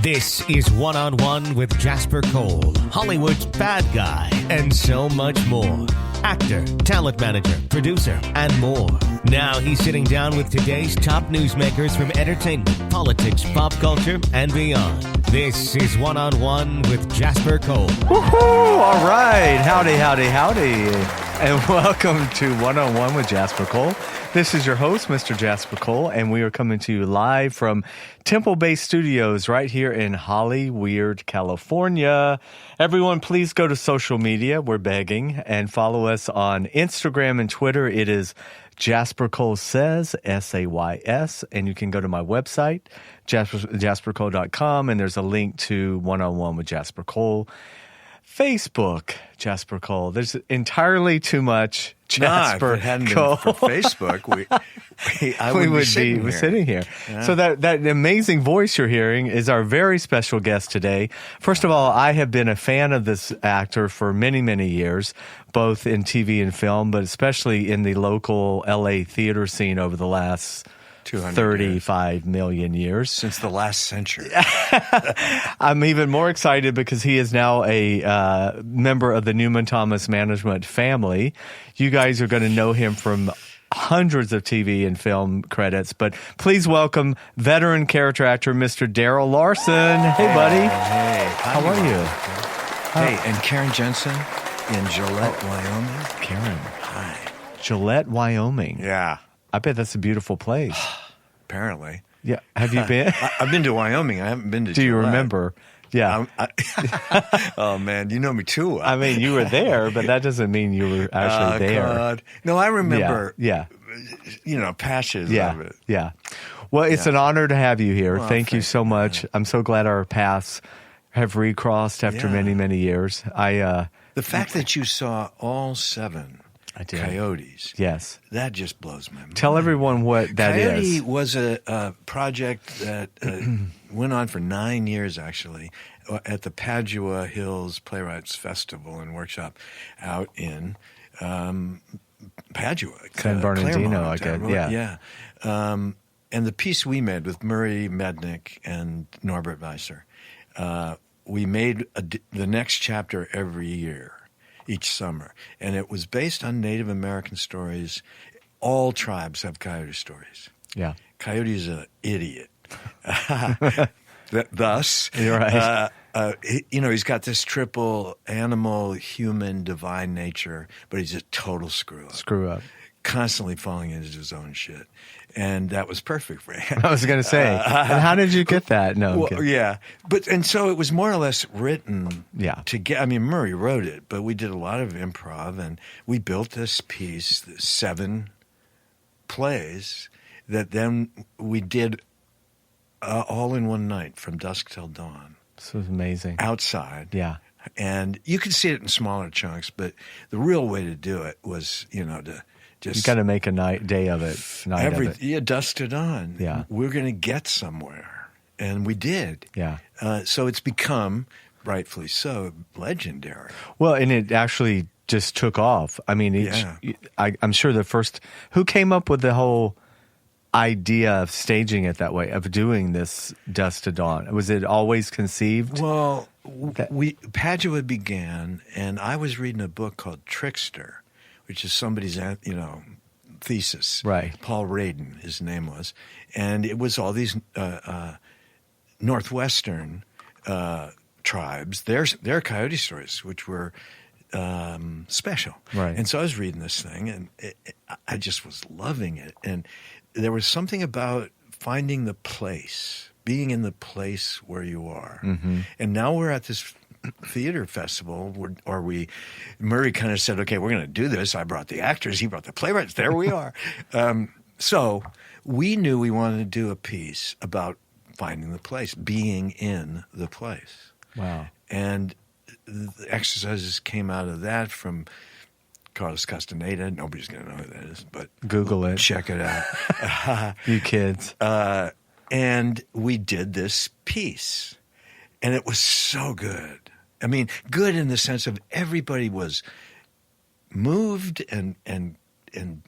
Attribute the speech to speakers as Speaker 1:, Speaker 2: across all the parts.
Speaker 1: This is One-on-One with Jasper Cole, Hollywood's bad guy, and so much more. Actor, talent manager, producer, and more. Now he's sitting down with today's top newsmakers from entertainment, politics, pop culture, and beyond. This is One-on-One with Jasper Cole.
Speaker 2: Woohoo! All right. Howdy, howdy, howdy. And welcome to One-on-One with Jasper Cole. This is your host, Mr. Jasper Cole, and we are coming to you live from Temple Bay Studios right here in Hollyweird, California. Everyone, please go to social media. We're begging, and follow us on Instagram and Twitter. It is Jasper Cole Says, S-A-Y-S, and you can go to my website, jaspercole.com, and there's a link to One-on-One with Jasper Cole. Facebook, Jasper Cole. There's entirely too much Jasper
Speaker 3: if it hadn't
Speaker 2: Cole.
Speaker 3: been for Facebook, we would be
Speaker 2: sitting here.
Speaker 3: Yeah.
Speaker 2: So that amazing voice you're hearing is our very special guest today. First of all, I have been a fan of this actor for many, many years, both in TV and film, but especially in the local LA theater scene over the last 35 million years.
Speaker 3: Since the last century.
Speaker 2: I'm even more excited because he is now a member of the Newman Thomas Management family. You guys are going to know him from hundreds of TV and film credits, but please welcome veteran character actor Mr. Darrell Larson. Hey, buddy.
Speaker 3: Hey.
Speaker 2: How are you?
Speaker 3: Hey, and Karen Jensen in Gillette, Wyoming.
Speaker 2: Karen.
Speaker 3: Hi.
Speaker 2: Gillette, Wyoming.
Speaker 3: Yeah,
Speaker 2: I bet that's a beautiful place.
Speaker 3: apparently.
Speaker 2: Yeah. Have you been?
Speaker 3: I've been to Wyoming. I haven't been to
Speaker 2: Do you
Speaker 3: Gillette.
Speaker 2: remember? Yeah.
Speaker 3: Oh, man, you know me too well.
Speaker 2: I mean, you were there, but that doesn't mean you were actually there.
Speaker 3: God. No, I remember,
Speaker 2: Yeah.
Speaker 3: patches
Speaker 2: Yeah.
Speaker 3: of it.
Speaker 2: Yeah. Well, it's an honor to have you here.
Speaker 3: Well,
Speaker 2: thank you so much. I'm so glad our paths have recrossed after
Speaker 3: Yeah.
Speaker 2: many, many years.
Speaker 3: The fact that you saw all 7
Speaker 2: I did.
Speaker 3: coyotes,
Speaker 2: Yes.
Speaker 3: that just blows my mind.
Speaker 2: Tell everyone what that
Speaker 3: Coyote
Speaker 2: is.
Speaker 3: was a project that went on for 9 years, actually, at the Padua Hills Playwrights Festival and Workshop out in Padua.
Speaker 2: San Bernardino,
Speaker 3: Claremont,
Speaker 2: I guess. Yeah.
Speaker 3: And the piece we made with Murray Mednick and Norbert Weiser, we made the next chapter every year, each summer. And it was based on Native American stories. All tribes have coyote stories.
Speaker 2: Yeah.
Speaker 3: Coyote is an idiot. Thus,
Speaker 2: You're right.
Speaker 3: He's got this triple animal, human, divine nature, but he's a total screw up.
Speaker 2: Screw up.
Speaker 3: Constantly falling into his own shit. And that was perfect for him.
Speaker 2: I was going to say. And how did you get that? No. I'm
Speaker 3: Well,
Speaker 2: kidding.
Speaker 3: yeah. And so it was more or less written
Speaker 2: Yeah.
Speaker 3: to get, Murray wrote it, but we did a lot of improv and we built this piece, 7 plays that then we did all in one night from dusk till dawn.
Speaker 2: This was amazing.
Speaker 3: Outside.
Speaker 2: Yeah.
Speaker 3: And you could see it in smaller chunks, but the real way to do it was, to just
Speaker 2: You got to make a day of it.
Speaker 3: Yeah, dusk to dawn.
Speaker 2: Yeah.
Speaker 3: We're going to get somewhere. And we did.
Speaker 2: Yeah.
Speaker 3: So it's become, rightfully so, legendary.
Speaker 2: Well, and it actually just took off. I mean, I'm sure who came up with the whole idea of staging it that way, of doing this dusk to dawn? Was it always conceived?
Speaker 3: Well, Padua began, and I was reading a book called Trickster, which is somebody's, thesis.
Speaker 2: Right.
Speaker 3: Paul Radin, his name was. And it was all these Northwestern tribes, their coyote stories, which were special.
Speaker 2: Right.
Speaker 3: And so I was reading this thing, and I just was loving it. And there was something about finding the place, being in the place where you are.
Speaker 2: Mm-hmm. And
Speaker 3: now we're at this theater festival, Murray kind of said, okay, we're going to do this. I brought the actors, he brought the playwrights. There we are. So we knew we wanted to do a piece about finding the place, being in the place.
Speaker 2: Wow.
Speaker 3: And the exercises came out of that from Carlos Castaneda. Nobody's going to know who that is, but
Speaker 2: Google it.
Speaker 3: Check it out.
Speaker 2: You kids.
Speaker 3: And we did this piece, and it was so good. I mean, good in the sense of everybody was moved and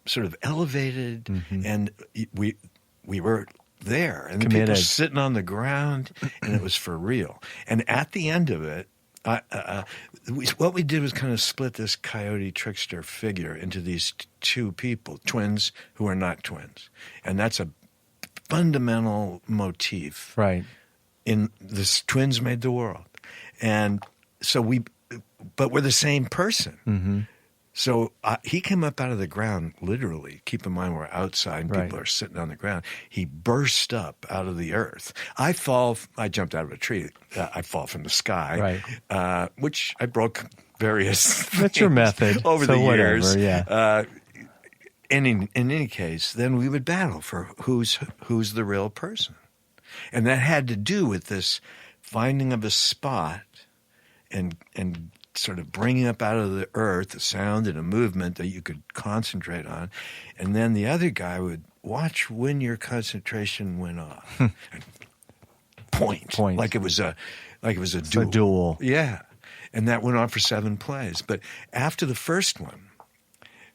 Speaker 3: sort of elevated,
Speaker 2: Mm-hmm.
Speaker 3: and we were there, and the
Speaker 2: Committed.
Speaker 3: people sitting on the ground, and it was for real. And at the end of it, what we did was kind of split this coyote trickster figure into these two people, twins who are not twins, and that's a fundamental motif.
Speaker 2: Right.
Speaker 3: In this, twins made the world, and so but we're the same person.
Speaker 2: Mm-hmm.
Speaker 3: So he came up out of the ground, literally. Keep in mind, we're outside and people are sitting on the ground. He burst up out of the earth. I jumped out of a tree. I fall from the sky, which I broke various
Speaker 2: That's your method.
Speaker 3: over the years.
Speaker 2: Yeah.
Speaker 3: In any case, then we would battle for who's the real person. And that had to do with this finding of a spot and sort of bringing up out of the earth a sound and a movement that you could concentrate on. And then the other guy would watch when your concentration went off. Point. Like it was a duel.
Speaker 2: A duel.
Speaker 3: Yeah. And that went on for 7 plays. But after the first one,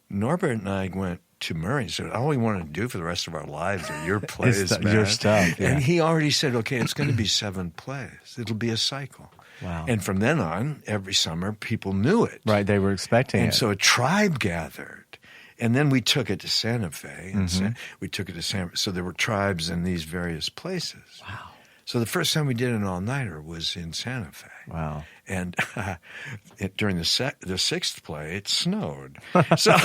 Speaker 3: Norbert and I went to Murray and said, all we want to do for the rest of our lives are your plays, man.
Speaker 2: Your stuff. Yeah.
Speaker 3: And he already said, okay, it's going to be 7 plays. It'll be a cycle.
Speaker 2: Wow.
Speaker 3: And from then on, every summer, people knew it.
Speaker 2: Right, they were expecting it.
Speaker 3: And so a tribe gathered. And then we took it to Santa Fe. And so there were tribes in these various places.
Speaker 2: Wow.
Speaker 3: So the first time we did an all-nighter was in Santa Fe.
Speaker 2: Wow.
Speaker 3: And during the 6th play, it snowed. So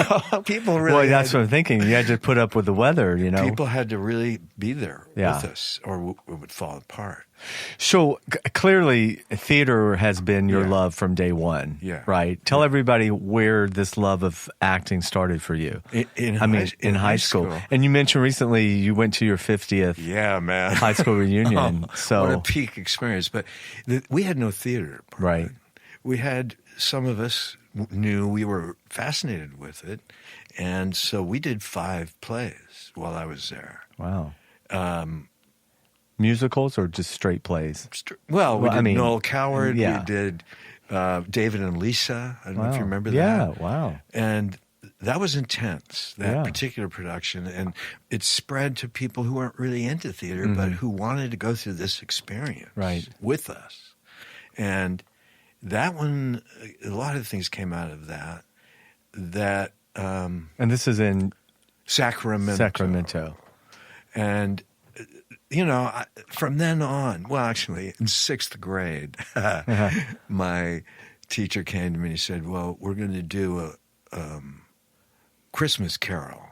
Speaker 3: people really
Speaker 2: Well, that's what I'm thinking. You had to put up with the weather, you know.
Speaker 3: People had to really be there with us or it would fall apart.
Speaker 2: So clearly, theater has been your love from day one, right? Tell everybody where this love of acting started for you.
Speaker 3: In
Speaker 2: high school. And you mentioned recently you went to your 50th high school reunion. So
Speaker 3: what a peak experience. But we had no theater.
Speaker 2: Right.
Speaker 3: We had, some of us knew, we were fascinated with it. And so we did 5 plays while I was there.
Speaker 2: Wow. Musicals or just straight plays?
Speaker 3: We did Noel Coward. We did David and Lisa. I don't know if you remember that.
Speaker 2: Yeah, wow.
Speaker 3: And that was intense, that particular production. And it spread to people who weren't really into theater, but who wanted to go through this experience with us. And that one, a lot of things came out of that.
Speaker 2: And this is in
Speaker 3: Sacramento. And from then on, well, actually, in 6th grade, my teacher came to me and said, well, we're going to do a Christmas carol,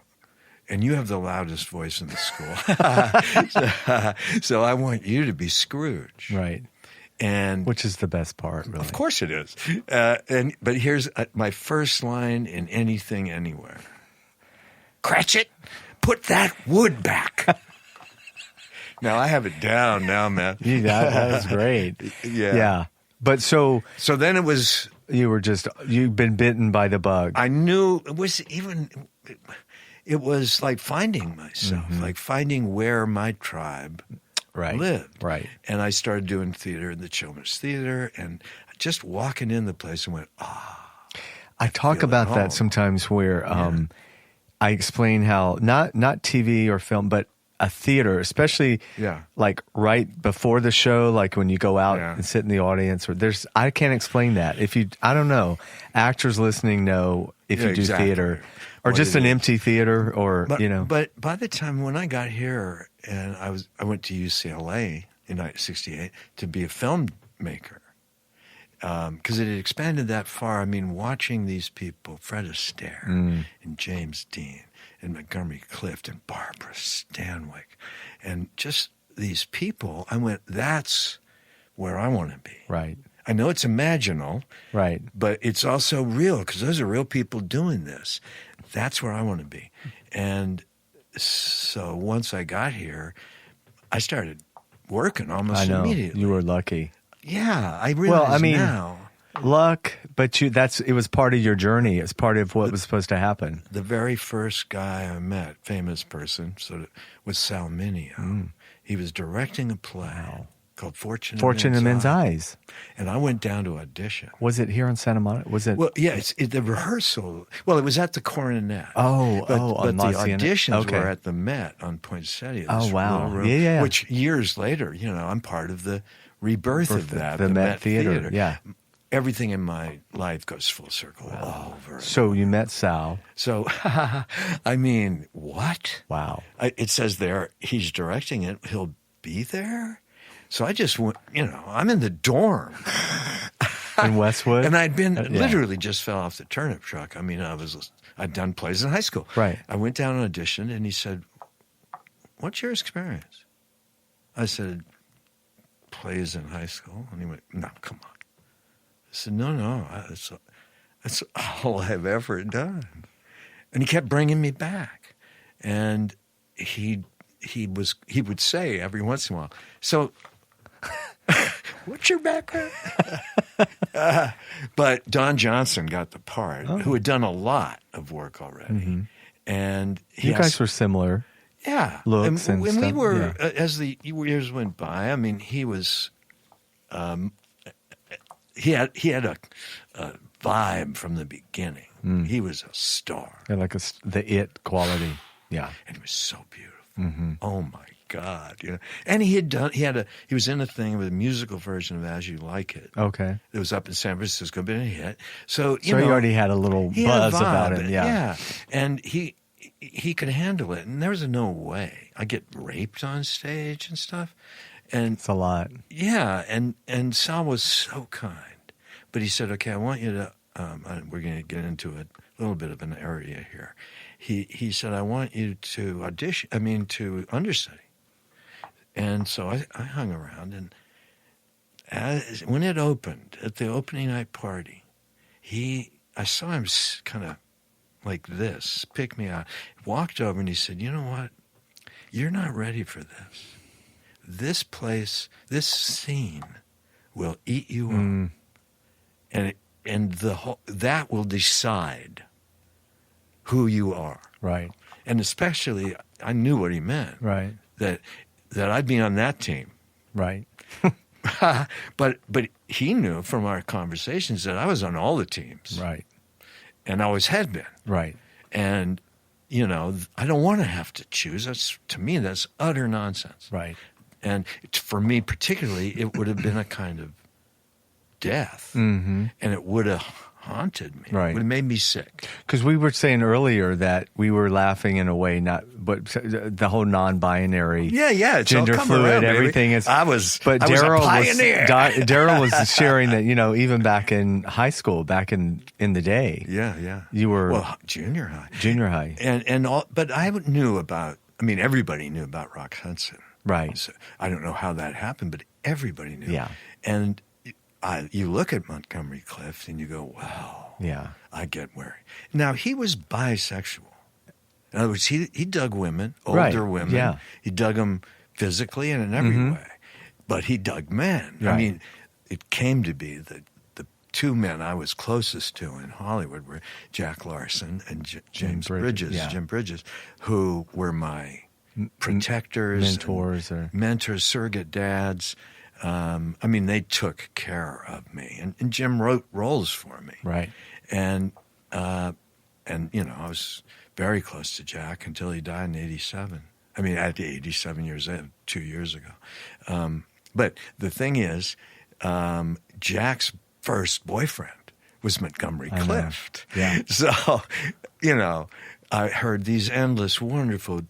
Speaker 3: and you have the loudest voice in the school. So I want you to be Scrooge.
Speaker 2: Right.
Speaker 3: And
Speaker 2: which is the best part, really.
Speaker 3: Of course it is. But here's my first line in Anything, Anywhere. Cratchit, put that wood back. Now, I have it down now, man.
Speaker 2: That was great. Yeah. But so
Speaker 3: then it was...
Speaker 2: You've been bitten by the bug.
Speaker 3: I knew it was like finding myself, like finding where my tribe lived.
Speaker 2: Right.
Speaker 3: And I started doing theater in the Children's Theater and just walking in the place and went,
Speaker 2: I talk about that sometimes where I explain how not TV or film, but a theater, especially like right before the show, like when you go out and sit in the audience, or I can't explain that. I don't know, actors listening know if you do theater or just an empty theater or,
Speaker 3: But by the time when I got here and I went to UCLA in 1968 to be a filmmaker, because it had expanded that far. I mean, watching these people, Fred Astaire and James Dean and Montgomery Clift and Barbara Stanwyck, and just these people, I went, that's where I want to be.
Speaker 2: Right.
Speaker 3: I know it's imaginal,
Speaker 2: right,
Speaker 3: but it's also real because those are real people doing this. That's where I want to be. And so once I got here, I started working almost immediately.
Speaker 2: You were lucky.
Speaker 3: Yeah, I realize now.
Speaker 2: Luck, but it was part of your journey. It's part of what was supposed to happen.
Speaker 3: The very first guy I met, famous person, was Sal Mineo. He was directing a play called Fortune
Speaker 2: in Men's Eyes.
Speaker 3: And I went down to audition.
Speaker 2: Was it here in Santa Monica? Was it?
Speaker 3: Well, yeah, the rehearsal. Well, it was at the Coronet.
Speaker 2: But
Speaker 3: the
Speaker 2: Laciana.
Speaker 3: auditions were at the Met on Poinsettia.
Speaker 2: Oh, wow.
Speaker 3: Room,
Speaker 2: Yeah.
Speaker 3: Which years later, I'm part of the rebirth of that.
Speaker 2: The Met Theater. Yeah.
Speaker 3: Everything in my life goes full circle all over.
Speaker 2: So you met Sal.
Speaker 3: So, I mean, what?
Speaker 2: Wow.
Speaker 3: It says there he's directing it. He'll be there. So I just went, I'm in the dorm.
Speaker 2: In Westwood?
Speaker 3: And I'd been literally just fell off the turnip truck. I mean, I'd done plays in high school.
Speaker 2: Right.
Speaker 3: I went down and auditioned, and he said, "What's your experience?" I said, "Plays in high school." And he went, "No, come on." I said, No, that's all I've ever done. And he kept bringing me back. And he would say every once in a while, "So, what's your background?" But Don Johnson got the part, who had done a lot of work already. Mm-hmm. And
Speaker 2: you guys were similar.
Speaker 3: Yeah.
Speaker 2: Looks and
Speaker 3: when
Speaker 2: stuff.
Speaker 3: we were, as the years went by, I mean, he was, he had a vibe from the beginning. He was a star.
Speaker 2: Yeah, like the it quality. Yeah.
Speaker 3: And he was so beautiful. Mm-hmm. Oh my God. And he was in a thing with a musical version of As You Like It.
Speaker 2: Okay. It
Speaker 3: was up in San Francisco, been a hit. So
Speaker 2: he already had a little buzz about it. Yeah.
Speaker 3: Yeah. And he could handle it. And there was no way. I get raped on stage and stuff. And
Speaker 2: it's a lot.
Speaker 3: Yeah. And Sal was so kind. But he said, "Okay, I want you to, we're going to get into a little bit of an area here." He said, "I want you to to understudy." And so I hung around, and when it opened, at the opening night party, I saw him kind of like this, pick me out, walked over, and he said, "You know what? You're not ready for this. This place, this scene will eat you up. And that will decide who you are."
Speaker 2: Right.
Speaker 3: And especially, I knew what he meant.
Speaker 2: Right.
Speaker 3: That I'd be on that team.
Speaker 2: Right.
Speaker 3: But he knew from our conversations that I was on all the teams.
Speaker 2: Right.
Speaker 3: And I always had been.
Speaker 2: Right.
Speaker 3: And, I don't want to have to choose. To me, that's utter nonsense.
Speaker 2: Right.
Speaker 3: And for me particularly, it would have been a kind of death. Mm-hmm. And it would have haunted me.
Speaker 2: Right.
Speaker 3: It would have made me sick.
Speaker 2: Because we were saying earlier that we were laughing in a way, but the whole non-binary,
Speaker 3: it's
Speaker 2: gender
Speaker 3: all
Speaker 2: fluid,
Speaker 3: around,
Speaker 2: everything
Speaker 3: baby.
Speaker 2: is.
Speaker 3: I was a
Speaker 2: Darrell
Speaker 3: pioneer.
Speaker 2: Darrell was sharing that even back in high school, back in the day.
Speaker 3: Yeah.
Speaker 2: You were
Speaker 3: junior high.
Speaker 2: Junior high,
Speaker 3: and all, but I knew about. I mean, everybody knew about Rock Hudson.
Speaker 2: Right.
Speaker 3: So I don't know how that happened, but everybody knew.
Speaker 2: Yeah.
Speaker 3: And you look at Montgomery Clift and you go, wow.
Speaker 2: Yeah.
Speaker 3: I get where. Now, he was bisexual. In other words, he dug women, older
Speaker 2: Right.
Speaker 3: women.
Speaker 2: Yeah.
Speaker 3: He dug them physically and in every way. But he dug men.
Speaker 2: Right.
Speaker 3: I mean, it came to be that the two men I was closest to in Hollywood were Jack Larson and James Bridges,
Speaker 2: yeah.
Speaker 3: Jim Bridges, who were my protectors, mentors, surrogate dads. I mean, they took care of me, and Jim wrote roles for me.
Speaker 2: Right.
Speaker 3: And I was very close to Jack until he died in '87. I mean, at 87 years old, 2 years ago. But the thing is, Jack's first boyfriend was Montgomery Clift.
Speaker 2: Yeah.
Speaker 3: So, I heard these endless, wonderful,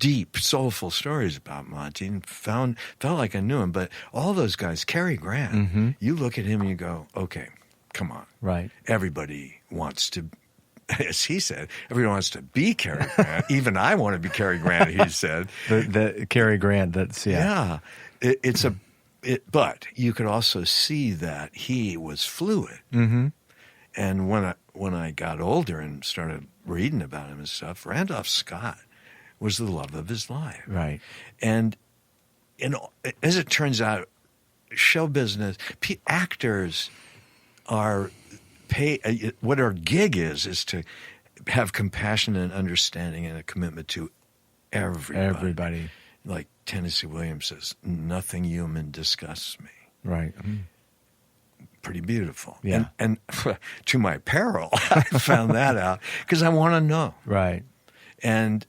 Speaker 3: deep, soulful stories about Monty and felt like I knew him. But all those guys, Cary Grant, you look at him and you go, okay, come on.
Speaker 2: Right.
Speaker 3: Everybody wants to, as he said, everyone wants to be Cary Grant. Even I want to be Cary Grant, he said.
Speaker 2: The Cary Grant, that's, yeah.
Speaker 3: Yeah. But you could also see that he was fluid. Mm-hmm. And when I got older and started reading about him and stuff, Randolph Scott was the love of his life.
Speaker 2: Right.
Speaker 3: And as it turns out, show business, actors are what our gig is to have compassion and understanding and a commitment to everybody. like Tennessee Williams says, nothing human disgusts me.
Speaker 2: Right.
Speaker 3: Pretty beautiful.
Speaker 2: Yeah.
Speaker 3: And to my peril, I found that out because I want to know.
Speaker 2: Right.
Speaker 3: And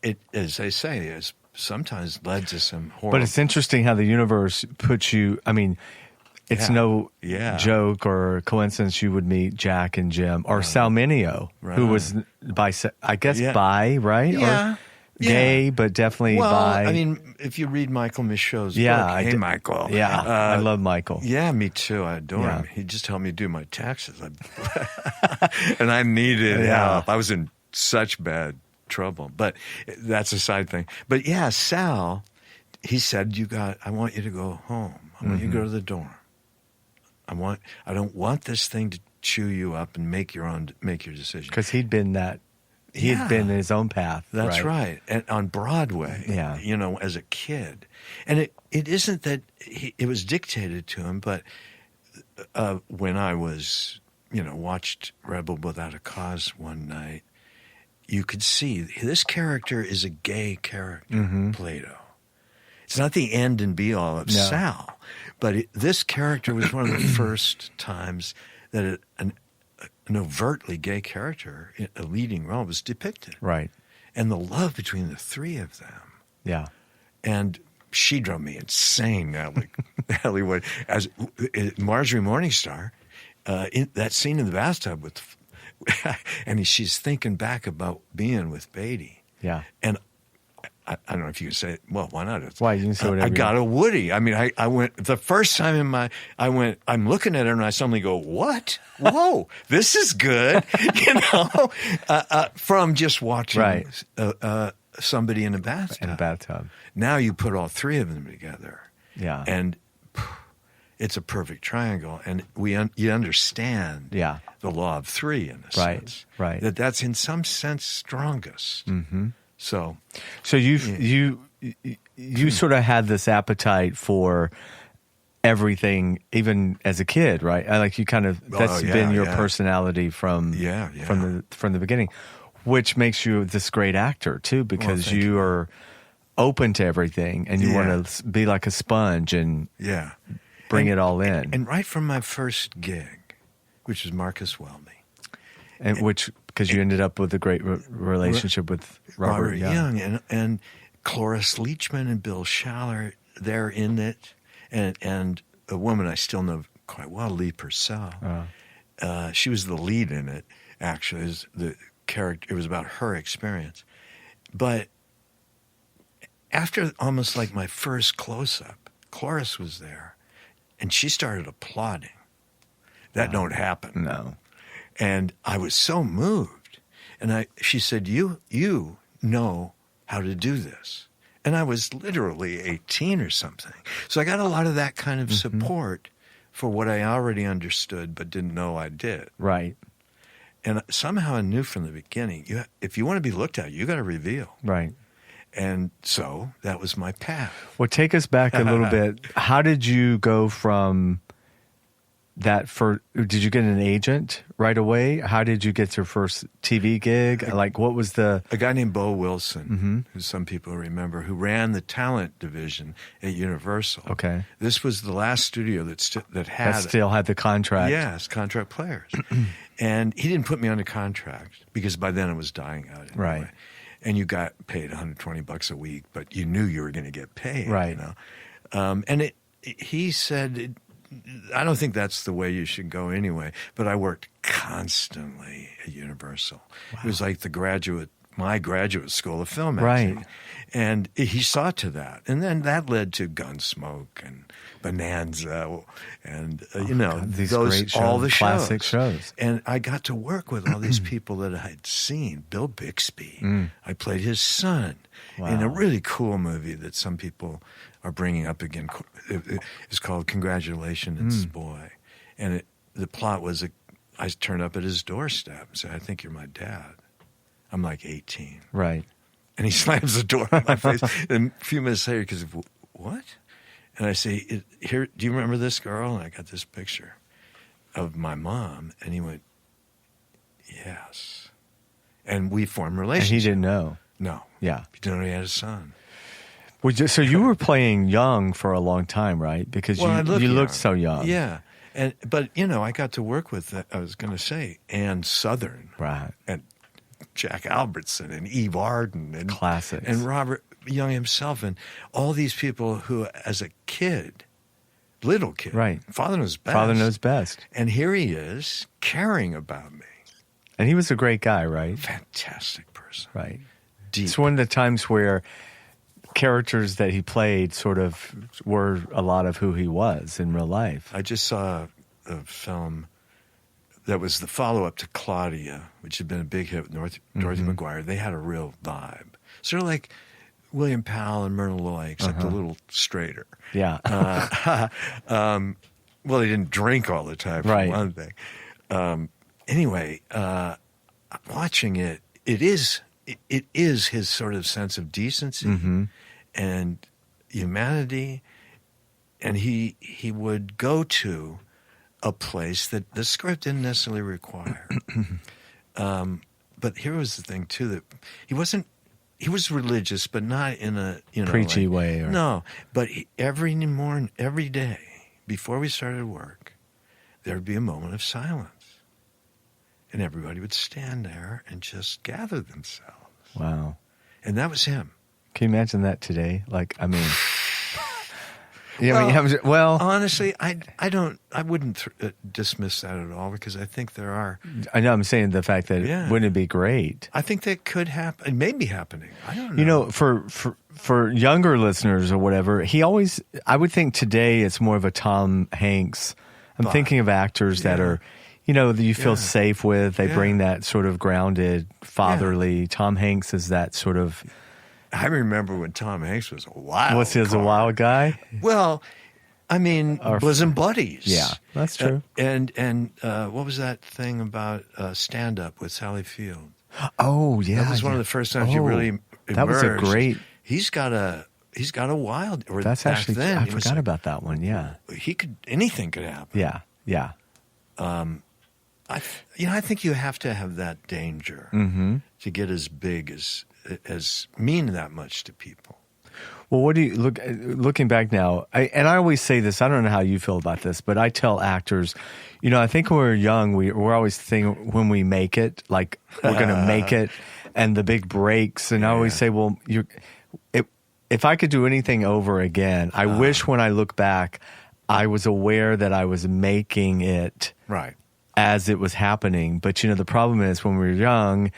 Speaker 3: it, as they say, is sometimes led to some horrible.
Speaker 2: But it's interesting how the universe puts you. I mean, it's no joke or coincidence you would meet Jack and Jim or Salminio, who was bi, right?
Speaker 3: Yeah.
Speaker 2: Or gay, but definitely bi.
Speaker 3: I mean, if you read Michael Michaud's book, Michael.
Speaker 2: Yeah, I love Michael.
Speaker 3: Yeah, me too. I adore him. He just helped me do my taxes. And I needed help. I was in such bad trouble. But that's a side thing. But yeah, Sal, he said, I want you to go home. I want you to go to the dorm. I don't want this thing to chew you up and make your decision.
Speaker 2: Because he'd been that. He had been in his own path.
Speaker 3: That's right. And on Broadway, as a kid. And it isn't that it was dictated to him, but when I was, watched Rebel Without a Cause one night, you could see this character is a gay character, Plato. It's not the end and be all of Sal, but this character was one of the first times that an overtly gay character in a leading role was depicted.
Speaker 2: Right.
Speaker 3: And the love between the three of them.
Speaker 2: Yeah.
Speaker 3: And she drove me insane, Natalie Wood. As Marjorie Morningstar, in that scene in the bathtub and she's thinking back about being with Beatty.
Speaker 2: Yeah.
Speaker 3: And I don't know if you can say, well, why not?
Speaker 2: Why? You can say whatever.
Speaker 3: I got a Woody. I mean, I went, the first time I'm looking at her and I suddenly go, what? Whoa, this is good. From just watching somebody in a bathtub.
Speaker 2: In a bathtub.
Speaker 3: Now you put all three of them together.
Speaker 2: Yeah.
Speaker 3: And it's a perfect triangle. And you understand the law of three in a sense.
Speaker 2: Right.
Speaker 3: That's in some sense strongest.
Speaker 2: Mm-hmm.
Speaker 3: So
Speaker 2: you sort of had this appetite for everything, even as a kid, right? Like you kind of that's been your personality from the beginning, which makes you this great actor too, because you are open to everything and you want to be like a sponge and bring it all in.
Speaker 3: And right from my first gig, which was Marcus Welby,
Speaker 2: and which. Because you ended up with a great relationship with Robert
Speaker 3: Young and Cloris Leachman and Bill Schaller. They're in it, and a woman I still know quite well, Lee Purcell. She was the lead in it. Actually, is the character. It was about her experience. But after almost like my first close-up, Cloris was there, and she started applauding. That don't happen.
Speaker 2: No.
Speaker 3: And I was so moved. And she said, you know how to do this. And I was literally 18 or something. So I got a lot of that kind of support for what I already understood but didn't know I did.
Speaker 2: Right.
Speaker 3: And somehow I knew from the beginning, if you want to be looked at, you got to reveal.
Speaker 2: Right.
Speaker 3: And so that was my path.
Speaker 2: Well, take us back a little bit. How did you go from... did you get an agent right away? How did you get your first TV gig? Like, what was a
Speaker 3: guy named Bo Wilson, who some people remember, who ran the talent division at Universal.
Speaker 2: Okay.
Speaker 3: This was the last studio that
Speaker 2: still had the contract.
Speaker 3: Yes, contract players. And he didn't put me under contract because by then it was dying out. Anyway.
Speaker 2: Right.
Speaker 3: And you got paid $120 a week, but you knew you were going to get paid.
Speaker 2: Right.
Speaker 3: And he said... I don't think that's the way you should go anyway, but I worked constantly at Universal. Wow. It was like my graduate school of film acting.
Speaker 2: Right.
Speaker 3: And he saw to that. And then that led to Gunsmoke and Bonanza and,
Speaker 2: these
Speaker 3: those,
Speaker 2: great shows,
Speaker 3: all the
Speaker 2: classic shows.
Speaker 3: And I got to work with all these people that I had seen. Bill Bixby. I played his son in a really cool movie that some people are bringing up again. It's called Congratulations, It's Boy. And the plot was I turned up at his doorstep and said, I think you're my dad. I'm like 18.
Speaker 2: Right.
Speaker 3: And he slams the door in my face. And a few minutes later, because what? And I say, here, do you remember this girl? And I got this picture of my mom. And he went, yes. And we formed a relationship.
Speaker 2: And he didn't know.
Speaker 3: No.
Speaker 2: Yeah.
Speaker 3: He didn't know he had a son.
Speaker 2: So you were playing young for a long time, right? Because
Speaker 3: Well, I
Speaker 2: you
Speaker 3: look
Speaker 2: looked
Speaker 3: young.
Speaker 2: so young.
Speaker 3: Yeah. But I got to work with, I was going to say, Ann Southern.
Speaker 2: Right.
Speaker 3: And Jack Albertson and Eve Arden. And
Speaker 2: Classics.
Speaker 3: And Robert Young himself. And all these people who, as a kid, little kid.
Speaker 2: Right.
Speaker 3: Father knows best.
Speaker 2: Father knows best.
Speaker 3: And here he is caring about me.
Speaker 2: And he was a great guy, right?
Speaker 3: Fantastic person.
Speaker 2: Right.
Speaker 3: Deep.
Speaker 2: It's one of the times where characters that he played sort of were a lot of who he was in real life.
Speaker 3: I just saw a film that was the follow-up to Claudia, which had been a big hit with Dorothy McGuire. They had a real vibe. Sort of like William Powell and Myrna Loy, except a little straighter.
Speaker 2: Yeah.
Speaker 3: Well, they didn't drink all the time, for
Speaker 2: Right.
Speaker 3: one thing. Anyway, watching it, it is his sort of sense of decency and humanity, and he would go to a place that the script didn't necessarily require. But here was the thing too, that he was religious, but not in a
Speaker 2: Preachy way.
Speaker 3: No, but every morning, every day before we started work, there would be a moment of silence. And everybody would stand there and just gather themselves.
Speaker 2: Wow.
Speaker 3: And that was him.
Speaker 2: Can you imagine that today? Like, I mean,
Speaker 3: honestly, I wouldn't dismiss that at all, because I think there are.
Speaker 2: I know, I'm saying the fact that wouldn't it be great?
Speaker 3: I think that could happen. It may be happening. I don't know.
Speaker 2: For younger listeners or whatever, I would think today it's more of a Tom Hanks. I'm thinking of actors that are, that you feel safe with. They bring that sort of grounded, fatherly. Yeah. Tom Hanks is that sort of.
Speaker 3: I remember when Tom Hanks was a wild.
Speaker 2: Was he a wild guy?
Speaker 3: Well, I mean, bosom buddies.
Speaker 2: Yeah, that's true.
Speaker 3: And what was that thing about stand up with Sally Field?
Speaker 2: Oh yeah,
Speaker 3: that was one of the first times you really emerged.
Speaker 2: That was a great.
Speaker 3: He's got a wild. Or
Speaker 2: that's
Speaker 3: back
Speaker 2: actually.
Speaker 3: then,
Speaker 2: I forgot about that one. Yeah,
Speaker 3: anything could happen.
Speaker 2: Yeah.
Speaker 3: I think you have to have that danger to get as big as mean that much to people.
Speaker 2: Well, what do you looking back now? I always say this. I don't know how you feel about this, but I tell actors, I think when we're young, we're always thinking when we make it, like we're going to make it, and the big breaks. And I always say, well, if I could do anything over again, I wish when I look back, I was aware that I was making it
Speaker 3: right
Speaker 2: as it was happening. But the problem is when we're young,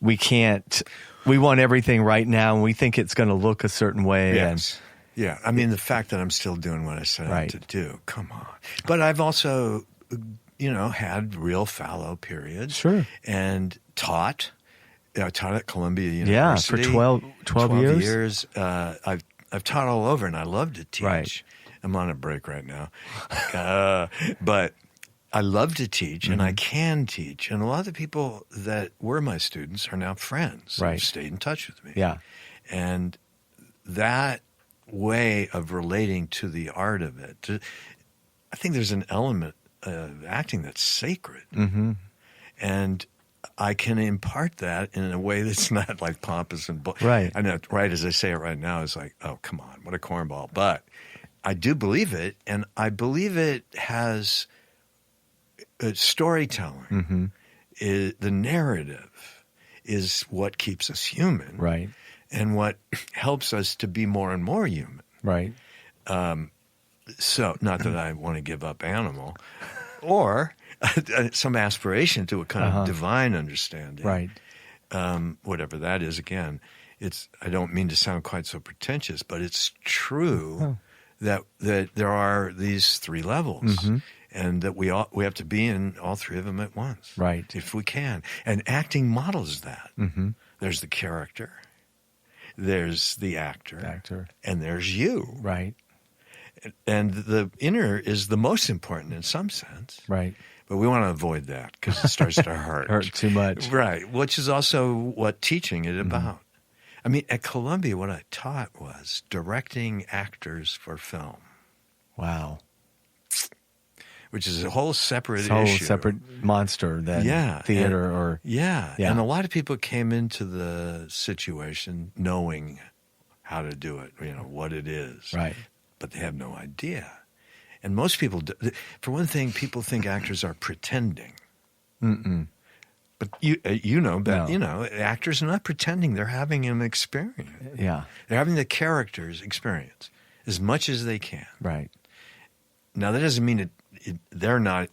Speaker 2: we can't. We want everything right now, and we think it's going to look a certain way.
Speaker 3: Yes. Yeah. I mean, the fact that I'm still doing what I set out to do, come on. But I've also, had real fallow periods.
Speaker 2: Sure.
Speaker 3: And taught. I taught at Columbia University.
Speaker 2: Yeah, for 12
Speaker 3: years. I've taught all over, and I love to teach.
Speaker 2: Right.
Speaker 3: I'm on a break right now. But I love to teach, and I can teach. And a lot of the people that were my students are now friends.
Speaker 2: Right.
Speaker 3: Who've stayed in touch with me.
Speaker 2: Yeah.
Speaker 3: And that way of relating to the art of it, I think there's an element of acting that's sacred. Mm-hmm. And I can impart that in a way that's not like pompous and
Speaker 2: right.
Speaker 3: I know, right as I say it right now, it's like, oh, come on, what a cornball. But I do believe it, and I believe it has storytelling. The narrative is what keeps us human.
Speaker 2: Right.
Speaker 3: And what helps us to be more and more human.
Speaker 2: Right.
Speaker 3: So, not that I want to give up animal or some aspiration to a kind of divine understanding.
Speaker 2: Right.
Speaker 3: Whatever that is, again, I don't mean to sound quite so pretentious, but it's true that there are these three levels. And that we have to be in all three of them at once.
Speaker 2: Right.
Speaker 3: If we can. And acting models that. There's the character. There's the actor. And there's you.
Speaker 2: Right.
Speaker 3: And the inner is the most important in some sense.
Speaker 2: Right.
Speaker 3: But we want to avoid that because it starts to hurt.
Speaker 2: Hurt too much.
Speaker 3: Right. Which is also what teaching is about. I mean, at Columbia, what I taught was directing actors for film.
Speaker 2: Wow.
Speaker 3: Which is a whole separate issue.
Speaker 2: Whole separate monster than theater
Speaker 3: and a lot of people came into the situation knowing how to do it, what it is.
Speaker 2: Right.
Speaker 3: But they have no idea. And most people, for one thing, people think actors are pretending.
Speaker 2: Mm-mm.
Speaker 3: But actors are not pretending. They're having an experience.
Speaker 2: Yeah.
Speaker 3: They're having the character's experience as much as they can.
Speaker 2: Right.
Speaker 3: Now, that doesn't mean they're not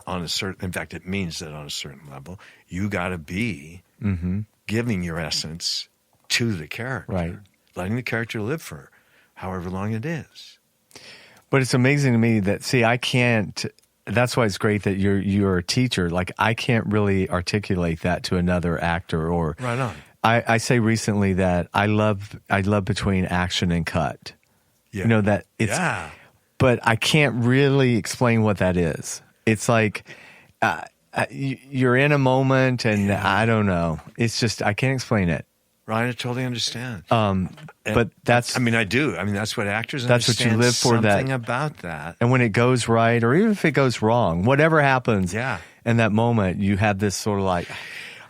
Speaker 3: on a certain, in fact, it means that on a certain level, you got to be giving your essence to the character.
Speaker 2: Right.
Speaker 3: Letting the character live for however long it is.
Speaker 2: But it's amazing to me that, I can't, that's why it's great that you're a teacher. Like, I can't really articulate that to another actor or.
Speaker 3: Right on.
Speaker 2: I say recently that I love between action and cut.
Speaker 3: Yeah.
Speaker 2: That it's, but I can't really explain what that is. It's like, you're in a moment and I don't know. It's just, I can't explain it.
Speaker 3: Ryan, I totally understand.
Speaker 2: But that's...
Speaker 3: I do. That's what actors
Speaker 2: that's
Speaker 3: understand.
Speaker 2: What you live for.
Speaker 3: Something about that.
Speaker 2: And when it goes right, or even if it goes wrong, whatever happens in that moment, you have this sort of like...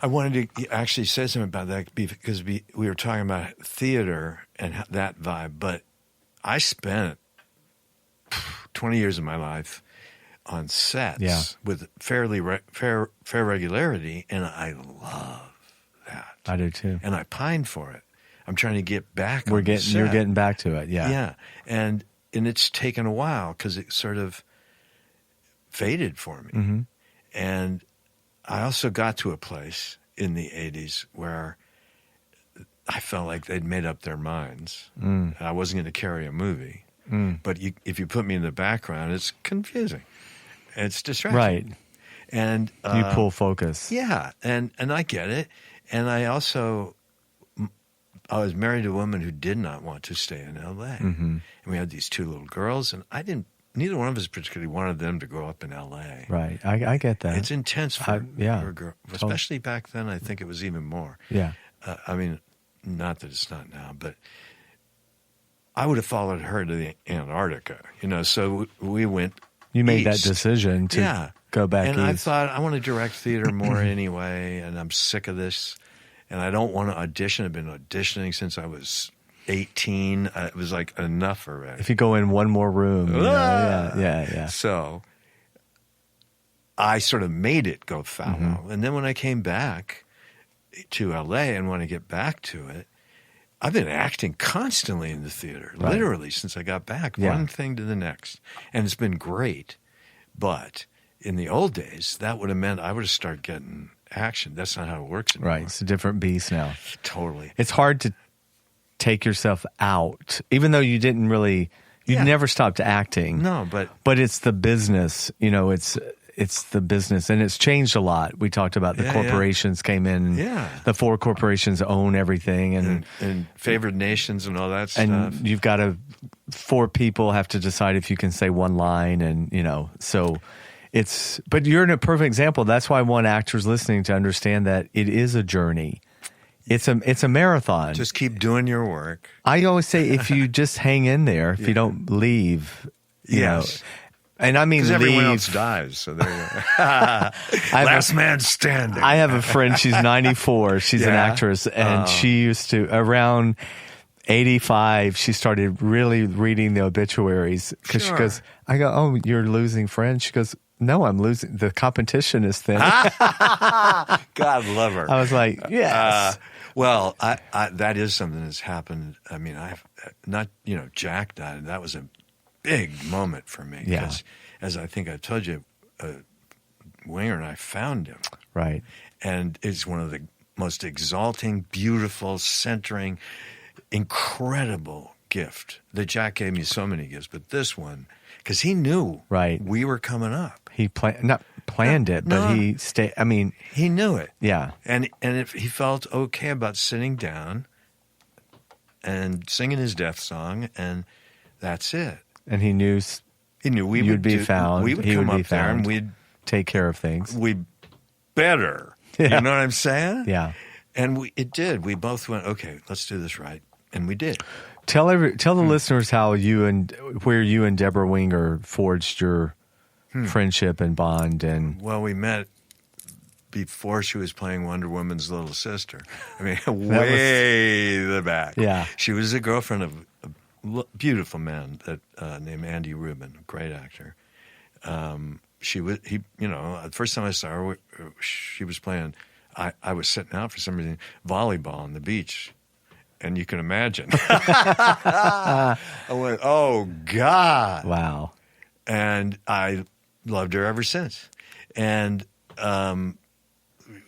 Speaker 3: I wanted to actually say something about that because we were talking about theater and that vibe, but I spent 20 years of my life on sets with fair regularity, and I love that.
Speaker 2: I do too.
Speaker 3: And I pine for it. I'm trying to get back.
Speaker 2: You're getting back to it. Yeah.
Speaker 3: Yeah. And it's taken a while because it sort of faded for me.
Speaker 2: Mm-hmm.
Speaker 3: And I also got to a place in the 80s where I felt like they'd made up their minds. I wasn't going to carry a movie. But if you put me in the background, it's confusing. It's distracting.
Speaker 2: Right.
Speaker 3: And
Speaker 2: you pull focus.
Speaker 3: Yeah. And I get it. And I was married to a woman who did not want to stay in L.A. And we had these two little girls, and neither one of us particularly wanted them to grow up in L.A.
Speaker 2: Right. I get that.
Speaker 3: It's intense for a girl. Especially
Speaker 2: totally.
Speaker 3: Back then, I think it was even more.
Speaker 2: Yeah.
Speaker 3: Not that it's not now, but I would have followed her to the Antarctica, so we went
Speaker 2: You made
Speaker 3: east.
Speaker 2: that decision to go back
Speaker 3: and
Speaker 2: east.
Speaker 3: I thought, I want to direct theater more anyway, and I'm sick of this. And I don't want to audition. I've been auditioning since I was 18. It was like enough already.
Speaker 2: If you go in one more room. Yeah.
Speaker 3: So I sort of made it go fallow. And then when I came back to L.A. and want to get back to it, I've been acting constantly in the theater, literally since I got back, one thing to the next. And it's been great. But in the old days, that would have meant I would have started getting action. That's not how it works anymore.
Speaker 2: Right. It's a different beast now.
Speaker 3: Totally.
Speaker 2: It's hard to take yourself out, even though you didn't really, you never stopped acting.
Speaker 3: No,
Speaker 2: but it's the business, it's the business, and it's changed a lot. We talked about the corporations came in. The 4 corporations own everything,
Speaker 3: and favored nations and all that stuff.
Speaker 2: And you've got 4 people have to decide if you can say one line, and so but you're in a perfect example. That's why I want actors listening to understand that it is a journey. It's a marathon.
Speaker 3: Just keep doing your work.
Speaker 2: I always say if you just hang in there, if you don't leave, you know. And I mean,
Speaker 3: because everyone else dies. So there you go. Last man standing.
Speaker 2: I have a friend. She's 94. She's an actress, and she used to around 85. She started really reading the obituaries because she goes. I go, "Oh, you're losing friends." She goes, "No, I'm losing. The competition is thin."
Speaker 3: God love her.
Speaker 2: I was like, "Yes."
Speaker 3: Well, that is something that's happened. I mean, I've not. Jack died. That was a big moment for me because, as I think I told you, Winger and I found him.
Speaker 2: Right.
Speaker 3: And it's one of the most exalting, beautiful, centering, incredible gift that Jack gave me. So many gifts, but this one, because he knew we were coming up.
Speaker 2: He not planned it, but he stayed. I mean,
Speaker 3: he knew it.
Speaker 2: Yeah.
Speaker 3: And if he felt okay about sitting down and singing his death song, and that's it.
Speaker 2: And he knew we would be found.
Speaker 3: We would
Speaker 2: he
Speaker 3: come
Speaker 2: would be
Speaker 3: up there
Speaker 2: found.
Speaker 3: and we'd
Speaker 2: take care of things.
Speaker 3: We better. You know what I'm saying?
Speaker 2: Yeah.
Speaker 3: And it did. We both went, okay, let's do this right. And we did.
Speaker 2: Tell the listeners how where you and Deborah Winger forged your friendship and bond. And
Speaker 3: well, we met before she was playing Wonder Woman's little sister. I mean, way the back.
Speaker 2: Yeah.
Speaker 3: She was the girlfriend of a beautiful man that named Andy Rubin, a great actor. The first time I saw her, she was playing. I was sitting out for some reason volleyball on the beach, and you can imagine. I went, "Oh God!"
Speaker 2: Wow.
Speaker 3: And I loved her ever since. And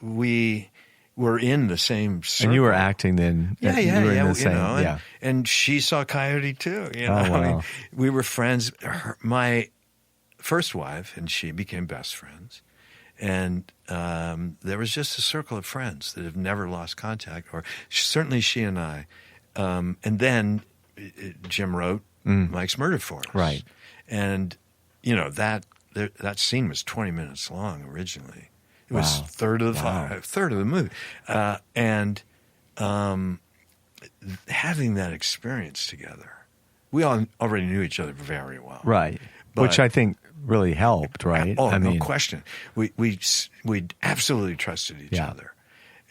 Speaker 3: we were in the same circle.
Speaker 2: And you were acting then.
Speaker 3: Yeah,
Speaker 2: You were in the same,
Speaker 3: and she saw Coyote too. You know,
Speaker 2: Oh, wow.
Speaker 3: I mean, we were friends. My first wife and she became best friends, and there was just a circle of friends that have never lost contact. Or certainly she and I. And then Jim wrote Mike's Murder for us,
Speaker 2: Right?
Speaker 3: And that scene was 20 minutes long originally. It was
Speaker 2: Wow.
Speaker 3: third of the movie, and having that experience together, we all already knew each other very well,
Speaker 2: Right.
Speaker 3: But-
Speaker 2: Which I think really helped, right?
Speaker 3: Oh,
Speaker 2: I
Speaker 3: no
Speaker 2: mean,
Speaker 3: question. We absolutely trusted each
Speaker 2: Yeah.
Speaker 3: other,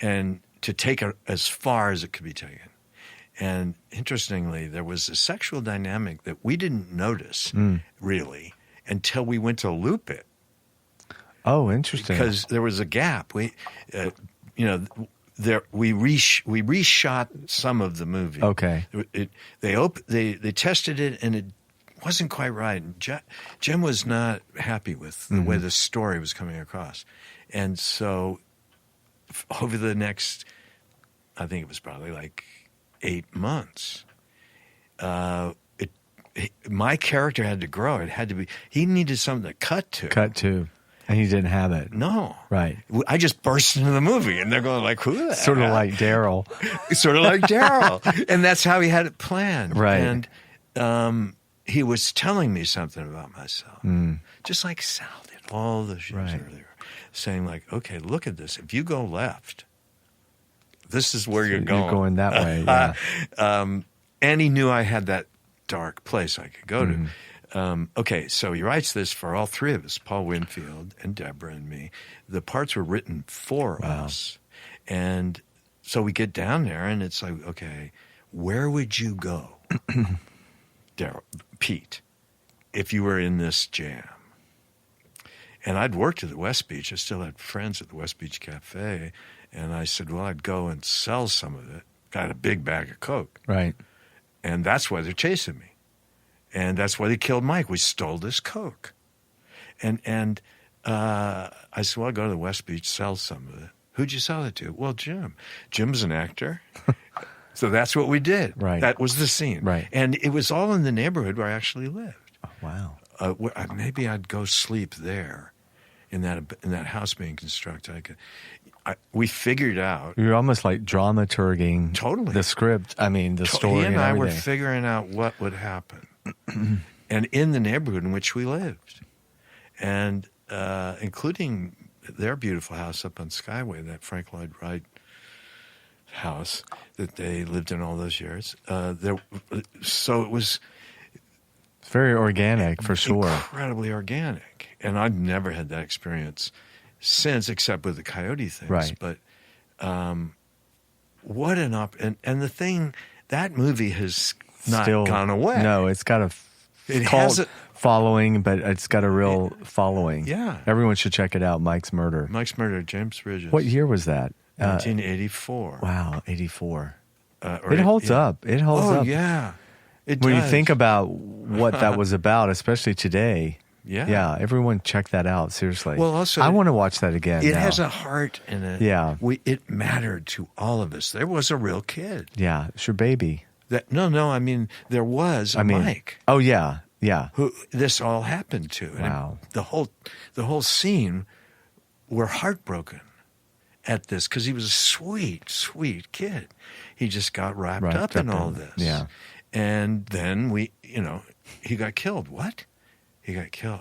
Speaker 3: and to take it as far as it could be taken. And interestingly, there was a sexual dynamic that we didn't notice really until we went to loop it.
Speaker 2: Oh, interesting.
Speaker 3: Because there was a gap. We reshot some of the movie.
Speaker 2: Okay.
Speaker 3: They tested it and it wasn't quite right. Jim was not happy with the way the story was coming across, and so over the next, I think it was probably like 8 months, my character had to grow. It had to be. He needed something to cut to.
Speaker 2: And he didn't have it.
Speaker 3: No.
Speaker 2: Right.
Speaker 3: I just burst into the movie, and they're going like, "Who the
Speaker 2: Sort of
Speaker 3: heck?"
Speaker 2: like Darrell.
Speaker 3: Sort of like Darrell. And that's how he had it planned.
Speaker 2: Right.
Speaker 3: And he was telling me something about myself, just like Sal did all those years earlier, saying like, "Okay, look at this. If you go left, this is where you're going.
Speaker 2: You're going that way, yeah.
Speaker 3: And he knew I had that dark place I could go to. Okay, so he writes this for all three of us, Paul Winfield and Deborah and me. The parts were written for us. And so we get down there and it's like, okay, where would you go, Pete, if you were in this jam? And I'd worked at the West Beach. I still had friends at the West Beach Cafe. And I said, well, I'd go and sell some of it. Got a big bag of Coke.
Speaker 2: Right.
Speaker 3: And that's why they're chasing me. And that's why they killed Mike. We stole this Coke. And I said, well, I'll go to the West Beach, sell some of it. Who'd you sell it to? Well, Jim. Jim's an actor. So that's what we did.
Speaker 2: Right.
Speaker 3: That was the scene.
Speaker 2: Right.
Speaker 3: And it was all in the neighborhood where I actually lived.
Speaker 2: Oh, wow.
Speaker 3: Maybe I'd go sleep there in that house being constructed. We figured out.
Speaker 2: You're almost like dramaturging
Speaker 3: Totally.
Speaker 2: the script. I mean, the story
Speaker 3: He and I were
Speaker 2: everything.
Speaker 3: figuring out what would happen. And in the neighborhood in which we lived. And including their beautiful house up on Skyway, that Frank Lloyd Wright house that they lived in all those years. So it was
Speaker 2: very organic, for sure.
Speaker 3: Incredibly organic. And I've never had that experience since, except with the Coyote things.
Speaker 2: Right.
Speaker 3: But what an and the thing, that movie has not gone away.
Speaker 2: No, it's got a cult following, but it's got a real following.
Speaker 3: Yeah.
Speaker 2: Everyone should check it out, Mike's Murder.
Speaker 3: Mike's Murder, James Bridges.
Speaker 2: What year was that?
Speaker 3: 1984.
Speaker 2: Wow, 84. It holds up. It holds up.
Speaker 3: Oh, yeah.
Speaker 2: When you think about what that was about, especially today. Yeah, everyone check that out, seriously.
Speaker 3: Well, also,
Speaker 2: I want to watch that again.
Speaker 3: It has a heart in it.
Speaker 2: Yeah.
Speaker 3: It mattered to all of us. There was a real kid.
Speaker 2: Yeah, it's your baby.
Speaker 3: No, I mean, there was Mike.
Speaker 2: Oh, yeah, yeah.
Speaker 3: Who this all happened to. And
Speaker 2: wow.
Speaker 3: The whole scene, we're heartbroken at this because he was a sweet, sweet kid. He just got wrapped up in all this.
Speaker 2: Yeah.
Speaker 3: And then he got killed. What? He got killed.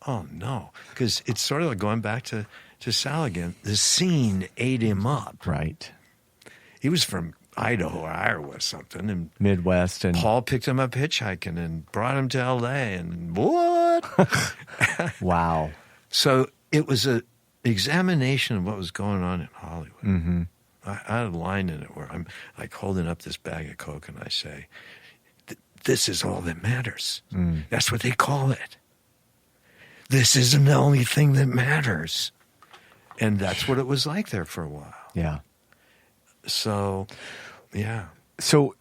Speaker 3: Oh, no. Because it's sort of like going back to Sal again. The scene ate him up.
Speaker 2: Right.
Speaker 3: He was from Idaho or Iowa or something. And
Speaker 2: Midwest. And
Speaker 3: Paul picked him up hitchhiking and brought him to L.A. And what?
Speaker 2: Wow.
Speaker 3: So it was examination of what was going on in Hollywood.
Speaker 2: Mm-hmm.
Speaker 3: I had a line in it where I'm like holding up this bag of Coke and I say, this is all that matters. That's what they call it. This isn't the only thing that matters. And that's what it was like there for a while.
Speaker 2: Yeah.
Speaker 3: So, yeah.
Speaker 2: So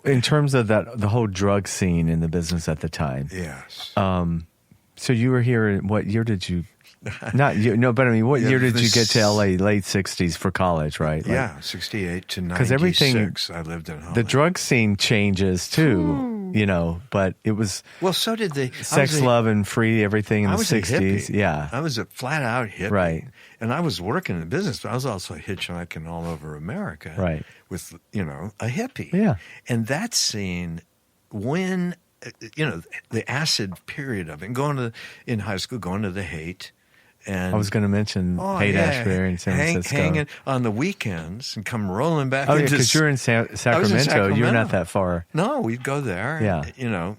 Speaker 2: in terms of the whole drug scene in the business at the time.
Speaker 3: Yes.
Speaker 2: So you were here, what year did you, not you, no, but I mean, what year did you get to LA? Late 60s for college, right?
Speaker 3: Yeah, 68 to 96.
Speaker 2: 'cause everything,
Speaker 3: I lived in Hollywood.
Speaker 2: the drug scene changes too, you know, but it was
Speaker 3: well, so did the
Speaker 2: sex, love, and free, everything in
Speaker 3: I
Speaker 2: the
Speaker 3: was a
Speaker 2: 60s.
Speaker 3: hippie.
Speaker 2: Yeah.
Speaker 3: I was a flat out hippie.
Speaker 2: Right.
Speaker 3: And I was working in the business, but I was also hitchhiking all over America.
Speaker 2: Right.
Speaker 3: With, you know, a hippie.
Speaker 2: Yeah.
Speaker 3: And that scene, when, you know, the acid period of it, in high school, going to the Haight. And
Speaker 2: I was going to mention Haight-Ashbury in San Francisco.
Speaker 3: Hanging on the weekends and come rolling back.
Speaker 2: Oh, yeah, because you're in Sacramento. You're not that far.
Speaker 3: No, we'd go there.
Speaker 2: Yeah.
Speaker 3: You know,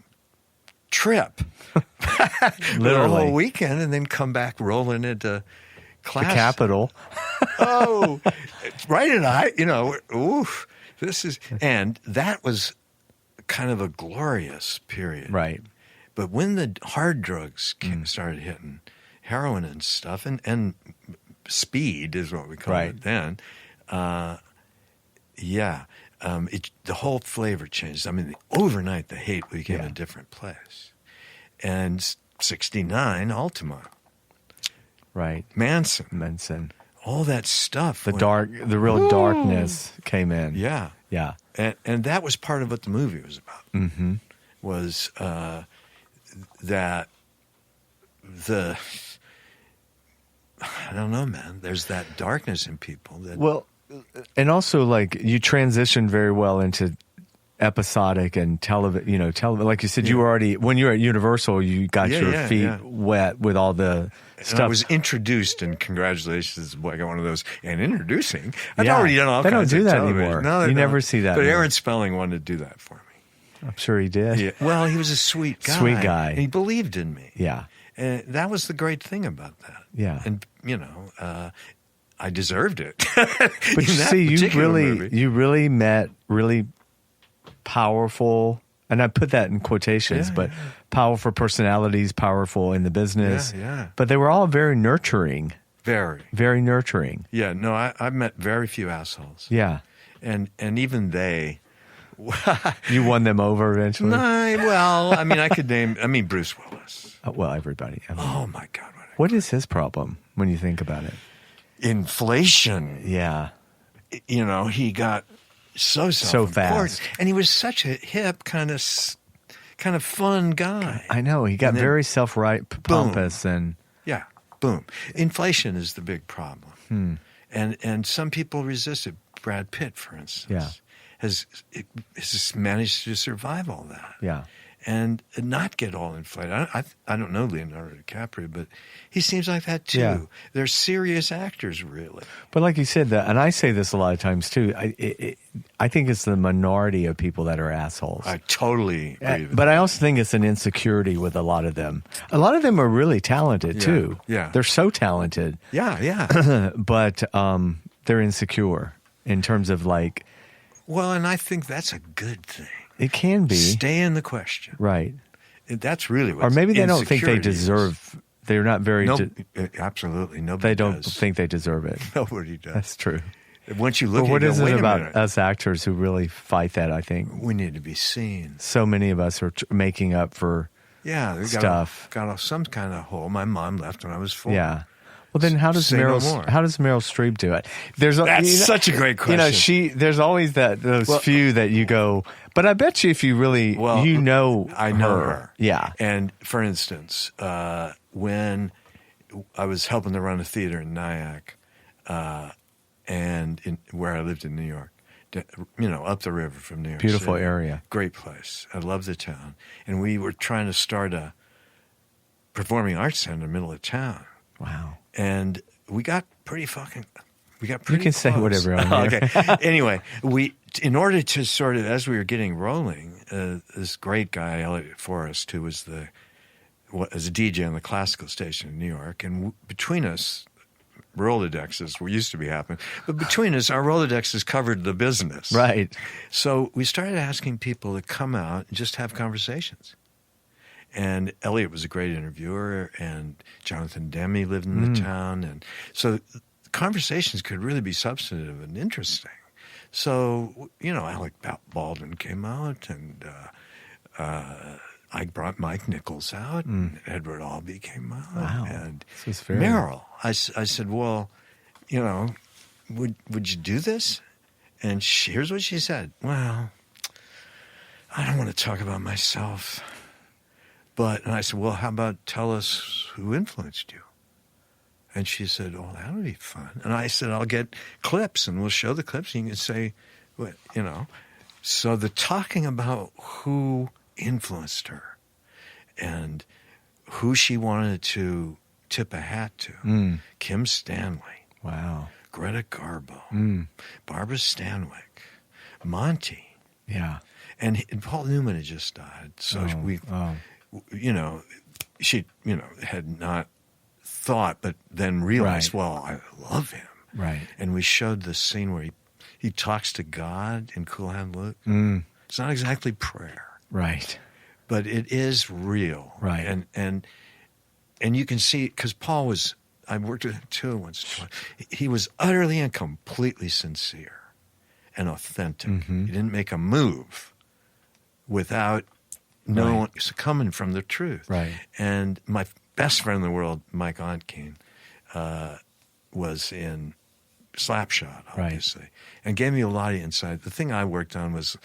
Speaker 3: trip.
Speaker 2: Literally.
Speaker 3: The whole weekend and then come back rolling into class.
Speaker 2: The capital.
Speaker 3: Oh, right at oof. And that was kind of a glorious period.
Speaker 2: Right.
Speaker 3: But when the hard drugs started hitting, heroin and stuff, and speed is what we call it then, the whole flavor changed. I mean, overnight, the Haight became a different place. And 69, Altamont.
Speaker 2: Right.
Speaker 3: Manson. All that stuff.
Speaker 2: The real darkness came in.
Speaker 3: Yeah.
Speaker 2: Yeah.
Speaker 3: And that was part of what the movie was about.
Speaker 2: Mm-hmm.
Speaker 3: Was that the... I don't know, man. There's that darkness in people.
Speaker 2: Well, and also, like, you transitioned very well into episodic and television. Like you said, you were already, when you were at Universal, you got your feet wet with all the stuff.
Speaker 3: I was introduced, and congratulations, I got one of those. And introducing, I've already done all
Speaker 2: kinds
Speaker 3: of
Speaker 2: They don't do that
Speaker 3: television.
Speaker 2: anymore.
Speaker 3: No,
Speaker 2: you never see that.
Speaker 3: But
Speaker 2: anymore.
Speaker 3: Aaron Spelling wanted to do that for me.
Speaker 2: I'm sure he did.
Speaker 3: Yeah. Well, he was a sweet guy.
Speaker 2: Sweet guy.
Speaker 3: And he believed in me.
Speaker 2: Yeah.
Speaker 3: And that was the great thing about that.
Speaker 2: Yeah.
Speaker 3: And, I deserved it.
Speaker 2: But you see, you really met really powerful, and I put that in quotations, but powerful personalities, powerful in the business.
Speaker 3: Yeah.
Speaker 2: But they were all very nurturing.
Speaker 3: Very
Speaker 2: nurturing.
Speaker 3: Yeah. No, I've met very few assholes.
Speaker 2: Yeah.
Speaker 3: And even they...
Speaker 2: You won them over eventually?
Speaker 3: No, well, I mean, I could name... I mean, Bruce Willis.
Speaker 2: Well, everybody. I mean,
Speaker 3: oh, my God.
Speaker 2: What is his problem when you think about it?
Speaker 3: Inflation.
Speaker 2: Yeah.
Speaker 3: He got so
Speaker 2: fast.
Speaker 3: And he was such a hip, kind of fun guy.
Speaker 2: I know. He got very self-right, pompous, and...
Speaker 3: Yeah, boom. Inflation is the big problem. And some people resist it. Brad Pitt, for instance, has managed to survive all that.
Speaker 2: Yeah.
Speaker 3: And not get all inflated. I don't know Leonardo DiCaprio, but he seems like that too.
Speaker 2: Yeah.
Speaker 3: They're serious actors, really.
Speaker 2: But like you said, and I say this a lot of times too, I think it's the minority of people that are assholes.
Speaker 3: I totally agree with
Speaker 2: But I also think it's an insecurity with a lot of them. A lot of them are really talented too.
Speaker 3: Yeah.
Speaker 2: They're so talented.
Speaker 3: Yeah.
Speaker 2: But they're insecure in terms of like...
Speaker 3: Well, and I think that's a good thing.
Speaker 2: It can be.
Speaker 3: Stay in the question.
Speaker 2: Right.
Speaker 3: That's really what.
Speaker 2: Or maybe they don't think they deserve. They're not very.
Speaker 3: Absolutely. Nobody
Speaker 2: They don't
Speaker 3: does.
Speaker 2: think they deserve it.
Speaker 3: Nobody does.
Speaker 2: That's true.
Speaker 3: Once you look
Speaker 2: But what
Speaker 3: at it,
Speaker 2: is
Speaker 3: wait
Speaker 2: it
Speaker 3: a
Speaker 2: about
Speaker 3: minute.
Speaker 2: us actors who really fight that, I think?
Speaker 3: We need to be seen.
Speaker 2: So many of us are making up for stuff.
Speaker 3: Got some kind of hole. My mom left when I was 4.
Speaker 2: Yeah. Well, then how does
Speaker 3: Say no
Speaker 2: Meryl
Speaker 3: more.
Speaker 2: Streep do it?
Speaker 3: That's such a great question.
Speaker 2: There's always those few that you go, but I bet you if you really, I know her. Yeah.
Speaker 3: And for instance, when I was helping to run a theater in Nyack, and where I lived in New York, up the river from New York
Speaker 2: Beautiful
Speaker 3: City.
Speaker 2: area.
Speaker 3: Great place. I love the town. And we were trying to start a performing arts center in the middle of town.
Speaker 2: Wow.
Speaker 3: And we got pretty
Speaker 2: You can
Speaker 3: close.
Speaker 2: say whatever on here.
Speaker 3: Okay. Anyway, in order to sort of, as we were getting rolling, this great guy, Elliot Forrest, who was a DJ on the classical station in New York, and between us, Rolodexes used to be happening. But between us, our Rolodexes covered the business.
Speaker 2: Right.
Speaker 3: So we started asking people to come out and just have conversations. And Elliot was a great interviewer, and Jonathan Demme lived in the town. And so conversations could really be substantive and interesting. So, Alec Baldwin came out, and I brought Mike Nichols out, and Edward Albee came out.
Speaker 2: Wow.
Speaker 3: And
Speaker 2: This is very...
Speaker 3: Meryl. I said, well, would you do this? And here's what she said. Well, I don't want to talk about myself. And I said, well, how about tell us who influenced you? And she said, oh, that would be fun. And I said, I'll get clips, and we'll show the clips, and you can say, So the talking about who influenced her and who she wanted to tip a hat to, Kim Stanley.
Speaker 2: Wow.
Speaker 3: Greta Garbo, Barbara Stanwyck, Monty.
Speaker 2: Yeah.
Speaker 3: And Paul Newman had just died. So she had not thought, but then realized, well, I love him.
Speaker 2: Right.
Speaker 3: And we showed the scene where he talks to God in Cool Hand Luke. It's not exactly prayer.
Speaker 2: Right.
Speaker 3: But it is real.
Speaker 2: Right.
Speaker 3: And you can see, because Paul was, I worked with him too once or twice. He was utterly and completely sincere and authentic. He didn't make a move without coming from the truth.
Speaker 2: Right.
Speaker 3: And my best friend in the world, Mike Ontkean, was in Slapshot, obviously, and gave me a lot of insight. The thing I worked on was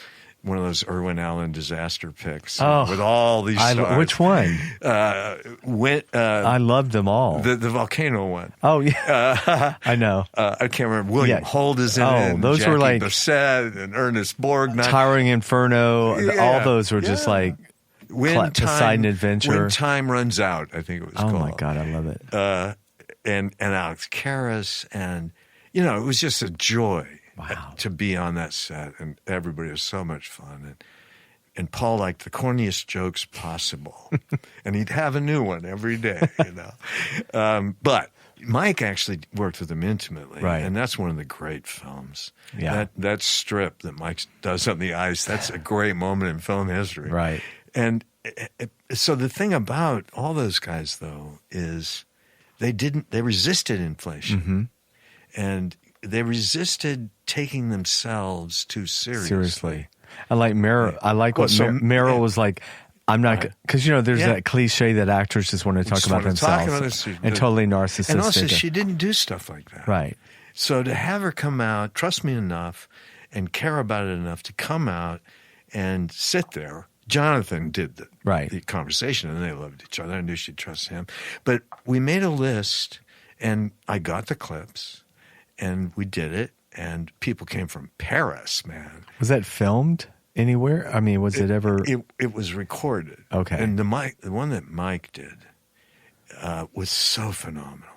Speaker 3: one of those Irwin Allen disaster picks with all these stars.
Speaker 2: Which one?
Speaker 3: I
Speaker 2: loved them all.
Speaker 3: The volcano one.
Speaker 2: Oh, yeah. I know.
Speaker 3: I can't remember. William Holt is in it. And
Speaker 2: those
Speaker 3: Jackie
Speaker 2: were like
Speaker 3: Bissett and Ernest Borgnine.
Speaker 2: Towering Inferno. All those were just like Poseidon Adventure.
Speaker 3: When Time Runs Out, I think it was called.
Speaker 2: Oh, my God. I love it.
Speaker 3: And Alex Karras. And, it was just a joy.
Speaker 2: Wow.
Speaker 3: To be on that set, and everybody was so much fun. And Paul liked the corniest jokes possible, and he'd have a new one every day, But Mike actually worked with him intimately,
Speaker 2: right.
Speaker 3: And that's one of the great films.
Speaker 2: Yeah.
Speaker 3: That strip that Mike does on the ice, that's a great moment in film history.
Speaker 2: Right.
Speaker 3: And so the thing about all those guys, though, is they resisted inflation. And they resisted taking themselves too seriously.
Speaker 2: I like Meryl. I like what Meryl was like. I'm not, because there's that cliche that actors just want to talk about themselves and totally narcissistic.
Speaker 3: And also, she didn't do stuff like that.
Speaker 2: Right.
Speaker 3: So to have her come out, trust me enough, and care about it enough to come out and sit there. Jonathan did the conversation, and they loved each other. I knew she'd trust him. But we made a list, and I got the clips. And we did it, and people came from Paris, man.
Speaker 2: Was that filmed anywhere? I mean, was it ever?
Speaker 3: It was recorded.
Speaker 2: Okay.
Speaker 3: And the one that Mike did was so phenomenal.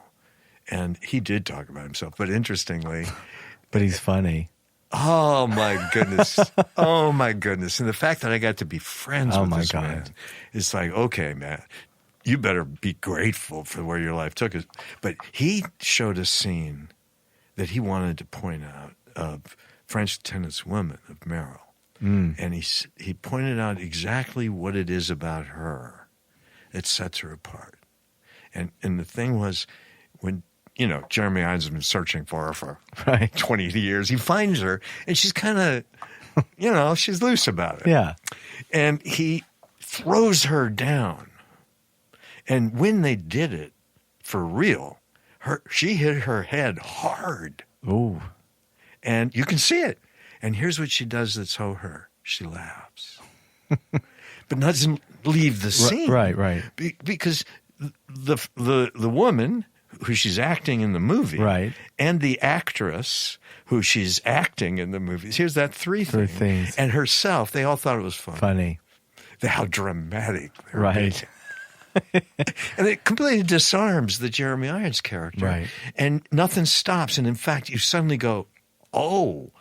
Speaker 3: And he did talk about himself, but interestingly.
Speaker 2: But he's funny.
Speaker 3: Oh, my goodness. Oh, my goodness. And the fact that I got to be friends with this man, it's like, okay, man. You better be grateful for where your life took us. But he showed a scene that he wanted to point out of French Lieutenant's Woman of Meryl. And he pointed out exactly what it is about her that sets her apart. And the thing was, when, Jeremy Irons has been searching for her for 20 years, he finds her, and she's kind of, she's loose about it.
Speaker 2: Yeah.
Speaker 3: And he throws her down. And when they did it for real, she hit her head hard.
Speaker 2: Ooh.
Speaker 3: And you can see it. And here's what she does that's so her. She laughs. But doesn't leave the scene.
Speaker 2: Right.
Speaker 3: Because the woman who she's acting in the movie and the actress who she's acting in the movies, here's that three things. And herself, they all thought it was funny. How dramatic they're being. And it completely disarms the Jeremy Irons character.
Speaker 2: Right.
Speaker 3: And nothing stops. And in fact, you suddenly go, oh,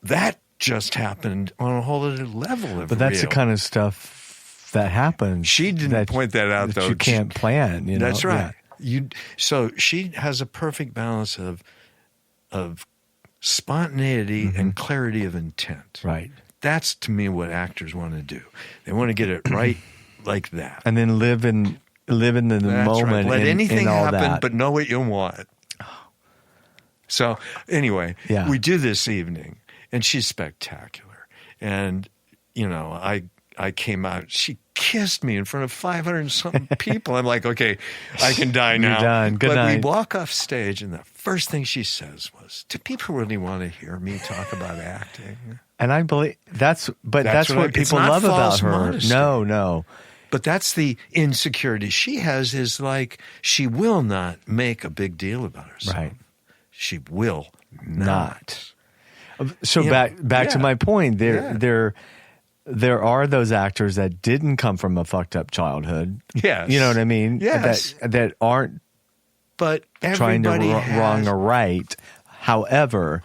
Speaker 3: that just happened on a whole other level of
Speaker 2: But that's
Speaker 3: real.
Speaker 2: The kind of stuff that happens.
Speaker 3: She didn't point that out, though.
Speaker 2: You can't plan.
Speaker 3: That's right. So she has a perfect balance of spontaneity and clarity of intent.
Speaker 2: Right.
Speaker 3: That's, to me, what actors want to do. They want to get it right like that.
Speaker 2: And then live in the
Speaker 3: That's
Speaker 2: moment.
Speaker 3: right. Let anything
Speaker 2: in all
Speaker 3: happen,
Speaker 2: that.
Speaker 3: but know what you want. So anyway,
Speaker 2: Yeah.
Speaker 3: we do this evening, and she's spectacular. And, I came out. She kissed me in front of 500 and something people. I'm like, okay, I can die now.
Speaker 2: You're done. Good
Speaker 3: but
Speaker 2: night.
Speaker 3: we walk off stage, and the first thing she says was, "Do people really want to hear me talk about acting?"
Speaker 2: And I believe that's what
Speaker 3: it's
Speaker 2: people
Speaker 3: not
Speaker 2: love about
Speaker 3: false
Speaker 2: her.
Speaker 3: modesty.
Speaker 2: No.
Speaker 3: But that's the insecurity she has, is like she will not make a big deal about herself.
Speaker 2: Right.
Speaker 3: She will not.
Speaker 2: So back to my point, there are those actors that didn't come from a fucked up childhood.
Speaker 3: Yes.
Speaker 2: You know what I mean?
Speaker 3: Yes.
Speaker 2: That aren't
Speaker 3: But
Speaker 2: trying to
Speaker 3: everybody
Speaker 2: wrong or right. However,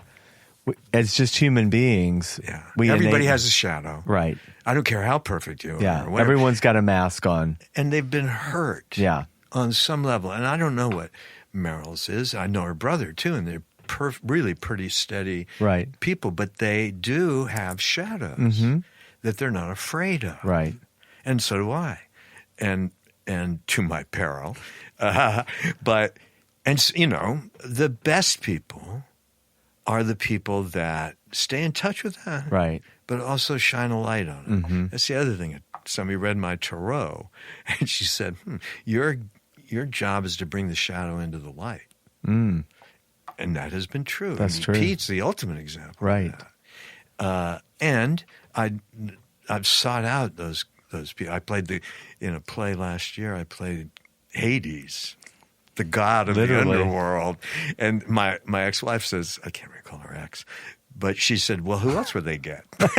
Speaker 2: as just human beings,
Speaker 3: everybody has a shadow.
Speaker 2: Right.
Speaker 3: I don't care how perfect you are.
Speaker 2: Yeah.
Speaker 3: or whatever.
Speaker 2: Everyone's got a mask on.
Speaker 3: And they've been hurt.
Speaker 2: Yeah.
Speaker 3: On some level. And I don't know what Meryl's is. I know her brother too, and they're really pretty steady people, but they do have shadows that they're not afraid of.
Speaker 2: Right.
Speaker 3: And so do I. And to my peril. The best people are the people that stay in touch with that.
Speaker 2: Right.
Speaker 3: But also shine a light on it.
Speaker 2: Mm-hmm.
Speaker 3: That's the other thing. Somebody read my tarot, and she said, your job is to bring the shadow into the light.
Speaker 2: Mm.
Speaker 3: And that has been true.
Speaker 2: That's true.
Speaker 3: Pete's the ultimate example
Speaker 2: Right.
Speaker 3: of that. And I've sought out those people. I played in a play last year, I played Hades, the god of the underworld. And my ex-wife says, I can't recall her ex, but she said, well, who else would they get? but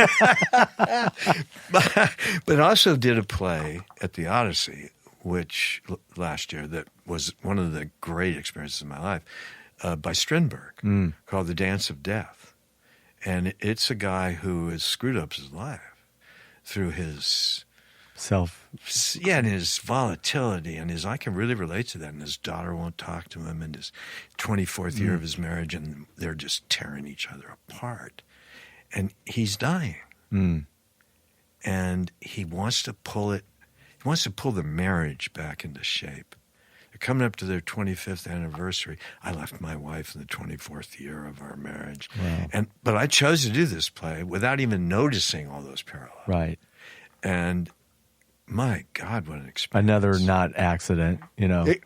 Speaker 3: I also did a play at the Odyssey, which last year, that was one of the great experiences of my life, by Strindberg, called The Dance of Death. And it's a guy who has screwed up his life through his and his volatility, and I can really relate to that. And his daughter won't talk to him, and his 24th year of his marriage, and they're just tearing each other apart. And he's dying. And he wants to pull the marriage back into shape. They're coming up to their 25th anniversary. I left my wife in the 24th year of our marriage.
Speaker 2: Wow.
Speaker 3: But I chose to do this play without even noticing all those parallels.
Speaker 2: Right.
Speaker 3: And my God, what an experience.
Speaker 2: Another not accident,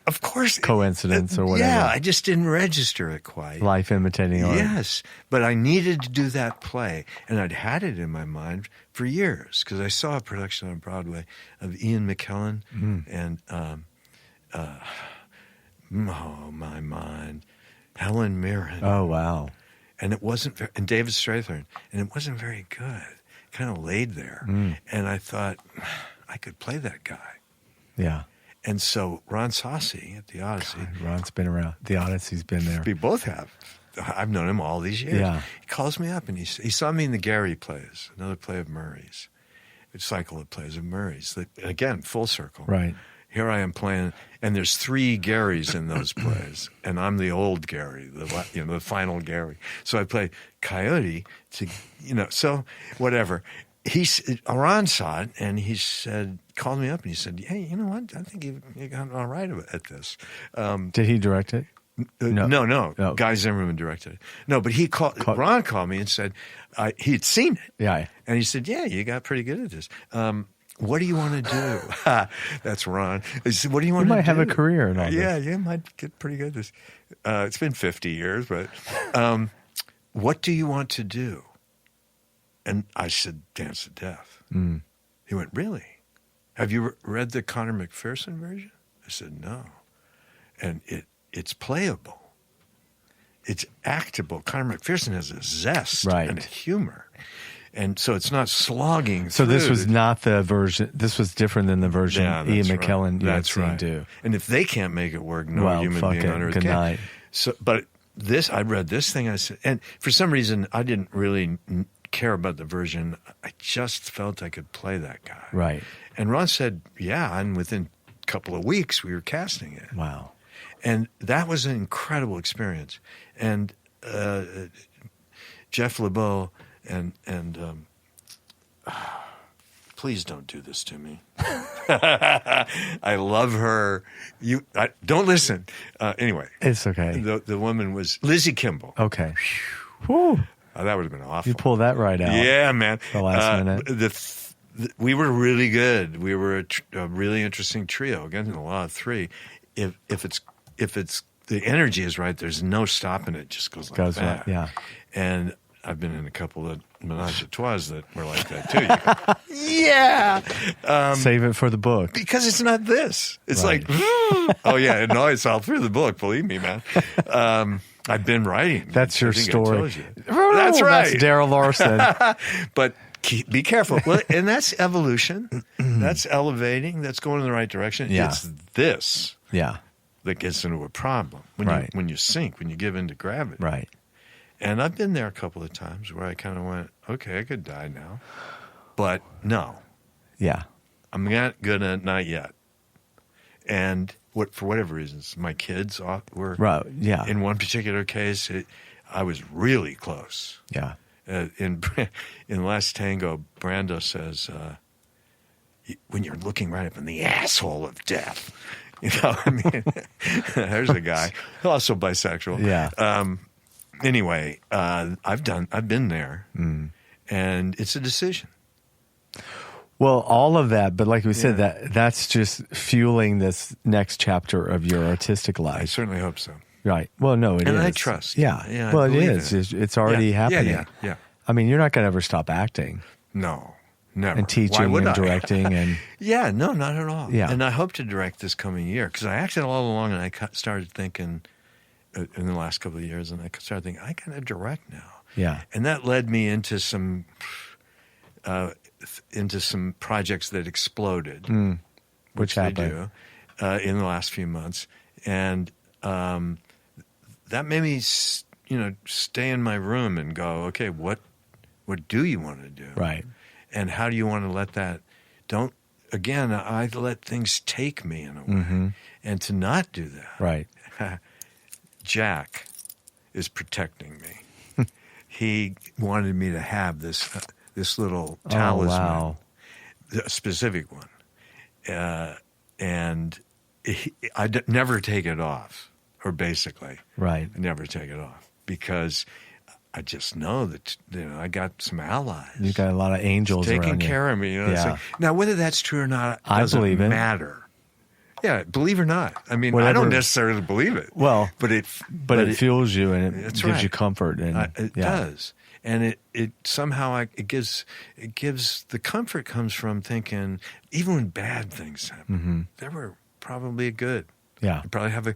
Speaker 3: of course.
Speaker 2: Coincidence or whatever.
Speaker 3: Yeah, I just didn't register it quite.
Speaker 2: Life imitating art.
Speaker 3: Yes, but I needed to do that play, and I'd had it in my mind for years, because I saw a production on Broadway of Ian McKellen and, my mind, Helen Mirren.
Speaker 2: Oh, wow.
Speaker 3: And it wasn't, and David Strathairn, and it wasn't very good. Kind of laid there. And I thought, I could play that guy.
Speaker 2: Yeah.
Speaker 3: And so Ron Saucy at the Odyssey.
Speaker 2: God, Ron's been around. The Odyssey's been there.
Speaker 3: We both have. I've known him all these years.
Speaker 2: Yeah.
Speaker 3: He calls me up, and he saw me in the Gary plays, another play of Murray's. A cycle of plays of Murray's. Again, full circle.
Speaker 2: Right.
Speaker 3: Here I am playing, and there's 3 Garys in those plays, and I'm the old Gary, the final Gary. So I play Coyote so whatever. Ron saw it, and he called me up, and he said, hey, you know what? I think you got all right at this.
Speaker 2: Did he direct it?
Speaker 3: No. Guy Zimmerman directed it. No, but Ron called me and said he'd seen it.
Speaker 2: Yeah.
Speaker 3: And he said, yeah, you got pretty good at this. What do you want to do? That's Ron. He said, what do you want to do?
Speaker 2: You might have a career in all this.
Speaker 3: Yeah, you might get pretty good at this. It's been 50 years, but what do you want to do? And I said, Dance to Death. He went, really? Have you read the Conor McPherson version? I said, no. And it's playable. It's actable. Conor McPherson has a zest and a humor. And so it's not slogging
Speaker 2: So
Speaker 3: through.
Speaker 2: this was not the version. This was different than the version Ian McKellen
Speaker 3: That's
Speaker 2: seen
Speaker 3: right.
Speaker 2: do.
Speaker 3: And if they can't make it work, no human being on earth
Speaker 2: good
Speaker 3: can.
Speaker 2: night.
Speaker 3: So, but I read this thing. I said, and for some reason, I didn't really care about the version. I just felt I could play that guy.
Speaker 2: Right.
Speaker 3: And Ron said, yeah. And within a couple of weeks, we were casting it.
Speaker 2: Wow.
Speaker 3: And that was an incredible experience. And Jeff LeBeau and please don't do this to me. I love her. Don't listen. Anyway.
Speaker 2: It's okay.
Speaker 3: The woman was Lizzie Kimball.
Speaker 2: Okay. Whew.
Speaker 3: That would have been awful.
Speaker 2: You pulled that right out.
Speaker 3: Yeah, man.
Speaker 2: The last minute.
Speaker 3: We were really good. We were a really interesting trio. Again, in the law of three. If it's the energy is right, there's no stopping it. It just goes like that.
Speaker 2: Right, yeah.
Speaker 3: And I've been in a couple of menage a trois that were like that too. Go, yeah.
Speaker 2: Save it for the book.
Speaker 3: Because it's not this. It's
Speaker 2: right.
Speaker 3: like, oh yeah, no, it's all through the book. Believe me, man. I've been writing.
Speaker 2: That's your story.
Speaker 3: I told you. That's right.
Speaker 2: That's Darrell Larson.
Speaker 3: But be careful. Well, and that's evolution. That's elevating. That's going in the right direction.
Speaker 2: Yeah.
Speaker 3: It's this
Speaker 2: Yeah.
Speaker 3: that gets into a problem when you sink, when you give in to gravity.
Speaker 2: Right.
Speaker 3: And I've been there a couple of times where I kind of went, okay, I could die now. But no.
Speaker 2: Yeah.
Speaker 3: I'm not gonna, not yet. And for whatever reasons, my kids were
Speaker 2: Right. Yeah.
Speaker 3: in one particular case. I was really close.
Speaker 2: Yeah.
Speaker 3: In Last Tango, Brando says, "When you're looking right up in the asshole of death, you know." I mean, there's a guy also bisexual.
Speaker 2: Yeah.
Speaker 3: Anyway, I've been there, and it's a decision.
Speaker 2: Well, all of that, but like we said, that's just fueling this next chapter of your artistic
Speaker 3: I
Speaker 2: life.
Speaker 3: certainly hope so.
Speaker 2: Right. Well, no, it is.
Speaker 3: And I trust.
Speaker 2: Yeah.
Speaker 3: Yeah,
Speaker 2: well,
Speaker 3: I
Speaker 2: it
Speaker 3: believe
Speaker 2: is. It's already happening.
Speaker 3: Yeah.
Speaker 2: I mean, you're not going to ever stop acting
Speaker 3: No, never.
Speaker 2: and teaching
Speaker 3: Why would
Speaker 2: and
Speaker 3: I?
Speaker 2: directing and
Speaker 3: Yeah, no, not at all.
Speaker 2: Yeah.
Speaker 3: And I hope to direct this coming year because I acted all along, and I started thinking in the last couple of years, and I started thinking I kind of direct now.
Speaker 2: yeah.
Speaker 3: And that led me into some projects that exploded,
Speaker 2: Which
Speaker 3: they
Speaker 2: happened.
Speaker 3: do in the last few months, and that made me, stay in my room and go, okay, what do you want to do?
Speaker 2: Right.
Speaker 3: And how do you want to let that? I let things take me in a way, and to not do that.
Speaker 2: Right.
Speaker 3: Jack is protecting me. He wanted me to have this little talisman,
Speaker 2: wow.
Speaker 3: a specific one, and I never take it off, or basically,
Speaker 2: Right.
Speaker 3: I never take it off because I just know that I got some allies.
Speaker 2: You got a lot of angels
Speaker 3: taking
Speaker 2: around you.
Speaker 3: care of me.
Speaker 2: Yeah.
Speaker 3: So, now, whether that's true or not
Speaker 2: I
Speaker 3: doesn't
Speaker 2: believe it.
Speaker 3: matter. Yeah, believe or not. I mean, I
Speaker 2: Whatever.
Speaker 3: don't necessarily believe it.
Speaker 2: Well,
Speaker 3: but it
Speaker 2: fuels you and it
Speaker 3: That's
Speaker 2: gives
Speaker 3: right.
Speaker 2: you comfort and
Speaker 3: it does, and it somehow it gives the comfort comes from thinking even when bad things happen, they were probably good.
Speaker 2: Yeah.
Speaker 3: You probably have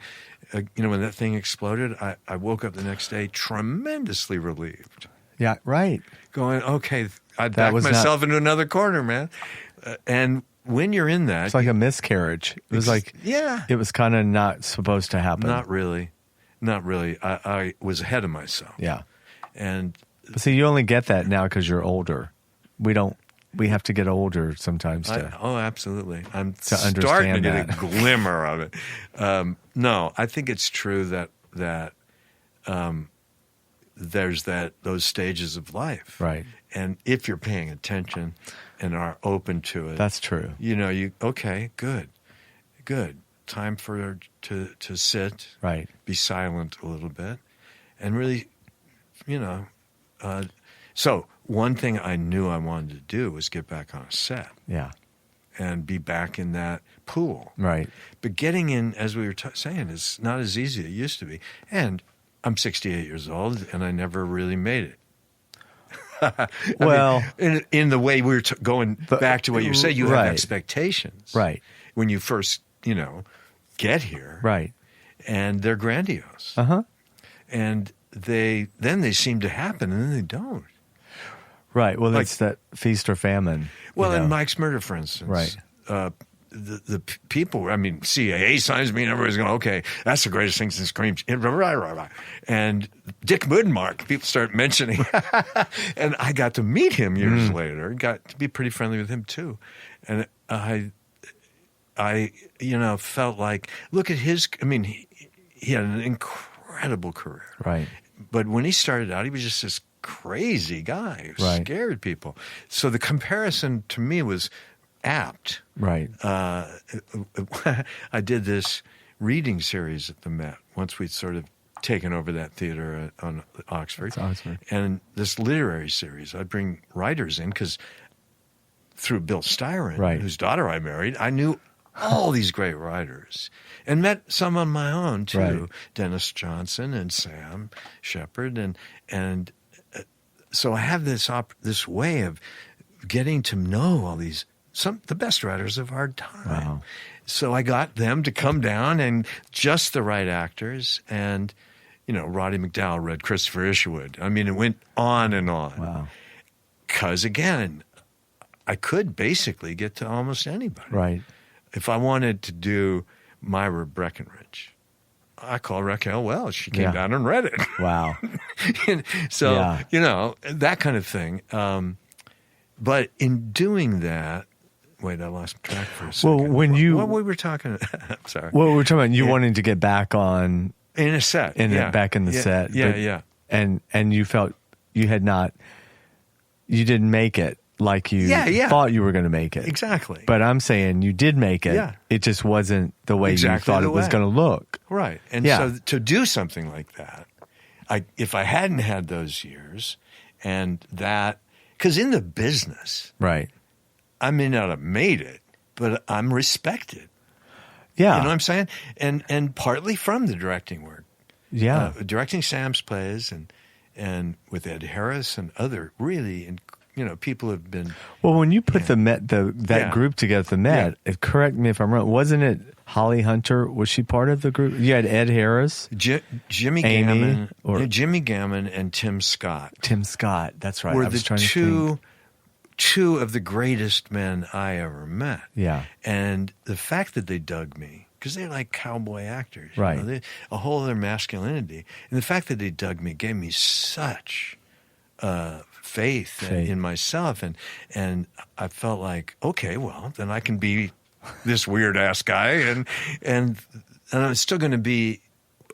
Speaker 3: when that thing exploded, I woke up the next day tremendously relieved,
Speaker 2: Yeah. Right.
Speaker 3: going, okay, I backed
Speaker 2: was
Speaker 3: myself into another corner, man, and when you're in that,
Speaker 2: It's like a miscarriage. It was like,
Speaker 3: yeah,
Speaker 2: it was kind of not supposed to happen.
Speaker 3: not really. I was ahead of myself,
Speaker 2: Yeah.
Speaker 3: and
Speaker 2: But see, you only get that now because you're older. We have to get older sometimes to.
Speaker 3: absolutely. I'm
Speaker 2: to
Speaker 3: starting to
Speaker 2: understand
Speaker 3: get
Speaker 2: that.
Speaker 3: a glimmer of it. No, I think it's true that there's those stages of life,
Speaker 2: Right.
Speaker 3: and if you're paying attention and are open to it,
Speaker 2: That's true.
Speaker 3: okay, good. Time to sit,
Speaker 2: Right.
Speaker 3: be silent a little bit, and really, so one thing I knew I wanted to do was get back on a set
Speaker 2: Yeah.
Speaker 3: and be back in that pool.
Speaker 2: Right.
Speaker 3: But getting in, as we were saying, is not as easy as it used to be. And I'm 68 years old, and I never really made it.
Speaker 2: Well,
Speaker 3: in the way we were going back to what you said, you
Speaker 2: right.
Speaker 3: have expectations.
Speaker 2: Right.
Speaker 3: When you first, get here.
Speaker 2: Right.
Speaker 3: And they're grandiose.
Speaker 2: Uh-huh.
Speaker 3: And they seem to happen, and then they don't.
Speaker 2: Right. Well, it's that feast or famine.
Speaker 3: Well, in Mike's Murder, for instance.
Speaker 2: Right.
Speaker 3: The people, CAA signs me and everybody's going, okay, that's the greatest thing since Scream. And Dick Woodmark, people start mentioning. And I got to meet him years later, got to be pretty friendly with him too. And I felt like, look at his, I mean, he had an incredible career.
Speaker 2: Right.
Speaker 3: But when he started out, he was just this crazy guy who
Speaker 2: Right.
Speaker 3: scared people. So the comparison to me was apt.
Speaker 2: Right.
Speaker 3: I did this reading series at the Met once we'd sort of taken over that theater on Oxford.
Speaker 2: It's Oxford.
Speaker 3: And this literary series, I'd bring writers in because through Bill Styron,
Speaker 2: Right.
Speaker 3: whose daughter I married, I knew all these great writers and met some on my own too.
Speaker 2: Right.
Speaker 3: Dennis Johnson and Sam Shepard. And so I have this way of getting to know all these, the best writers of our time.
Speaker 2: Wow.
Speaker 3: So I got them to come down and just the right actors. And, Roddy McDowall read Christopher Isherwood. I mean, it went on and on.
Speaker 2: Wow.
Speaker 3: Because, again, I could basically get to almost anybody.
Speaker 2: Right.
Speaker 3: If I wanted to do Myra Breckenridge, I called Raquel Welch. She came down and read it.
Speaker 2: Wow.
Speaker 3: So,
Speaker 2: Yeah.
Speaker 3: that kind of thing. But in doing that, wait, I lost track for a second.
Speaker 2: Well, when you...
Speaker 3: What we were talking I'm sorry.
Speaker 2: Well, we're talking about you wanting to get back on...
Speaker 3: In a set.
Speaker 2: Back in the set.
Speaker 3: Yeah,
Speaker 2: but,
Speaker 3: yeah.
Speaker 2: And you felt you had not... You didn't make it like you thought you were going to make it.
Speaker 3: Exactly.
Speaker 2: But I'm saying you did make it.
Speaker 3: Yeah.
Speaker 2: It just wasn't the way
Speaker 3: Exactly
Speaker 2: you thought
Speaker 3: the
Speaker 2: it was
Speaker 3: way.
Speaker 2: going to look.
Speaker 3: Right. And so to do something like that, if I hadn't had those years and that... Because in the business,
Speaker 2: Right.
Speaker 3: I may not have made it, but I'm respected.
Speaker 2: Yeah.
Speaker 3: You know what I'm saying? And partly from the directing work.
Speaker 2: Yeah.
Speaker 3: Directing Sam's plays and with Ed Harris and other really, people have been...
Speaker 2: Well, when you put the Met, that group together, the Met, correct me if I'm wrong, wasn't it Holly Hunter? Was she part of the group? You had Ed Harris,
Speaker 3: Jimmy
Speaker 2: Amy,
Speaker 3: Gammon, Jimmy Gammon and Tim Scott.
Speaker 2: Tim Scott. That's right.
Speaker 3: Were
Speaker 2: I was
Speaker 3: the
Speaker 2: trying to think.
Speaker 3: two of the greatest men I ever met.
Speaker 2: Yeah.
Speaker 3: And the fact that they dug me, because they're like cowboy actors.
Speaker 2: Right.
Speaker 3: A whole other masculinity. And the fact that they dug me gave me such faith in myself. And I felt like, okay, well, then I can be this weird-ass guy. And I'm still going to be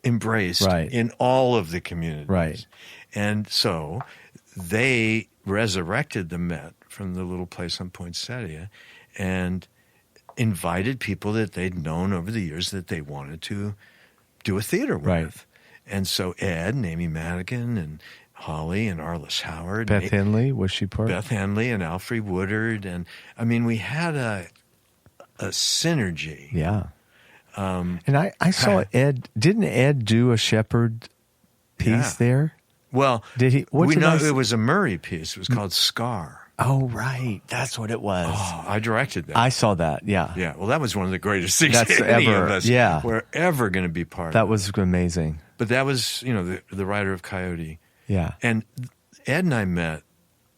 Speaker 3: embraced in all of the communities.
Speaker 2: Right.
Speaker 3: And so they resurrected the Met from the little place on Poinsettia and invited people that they'd known over the years that they wanted to do a theater with.
Speaker 2: Right.
Speaker 3: And so Ed and Amy Madigan and Holly and Arliss Howard.
Speaker 2: Beth Henley, was she part?
Speaker 3: Beth Henley and Alfre Woodard. And, I mean, we had a synergy.
Speaker 2: Yeah. And I saw Ed. Didn't Ed do a Shepard piece there?
Speaker 3: Well,
Speaker 2: did he?
Speaker 3: We know it was a Murray piece. It was called Scar.
Speaker 2: Oh, right. That's what it was.
Speaker 3: Oh, I directed that.
Speaker 2: I saw that. Yeah.
Speaker 3: Yeah. Well, that was one of the greatest things
Speaker 2: That's
Speaker 3: any
Speaker 2: ever.
Speaker 3: of us
Speaker 2: Yeah.
Speaker 3: were ever going to be part of.
Speaker 2: That was amazing.
Speaker 3: But that was, the writer of Coyote.
Speaker 2: Yeah.
Speaker 3: And Ed and I met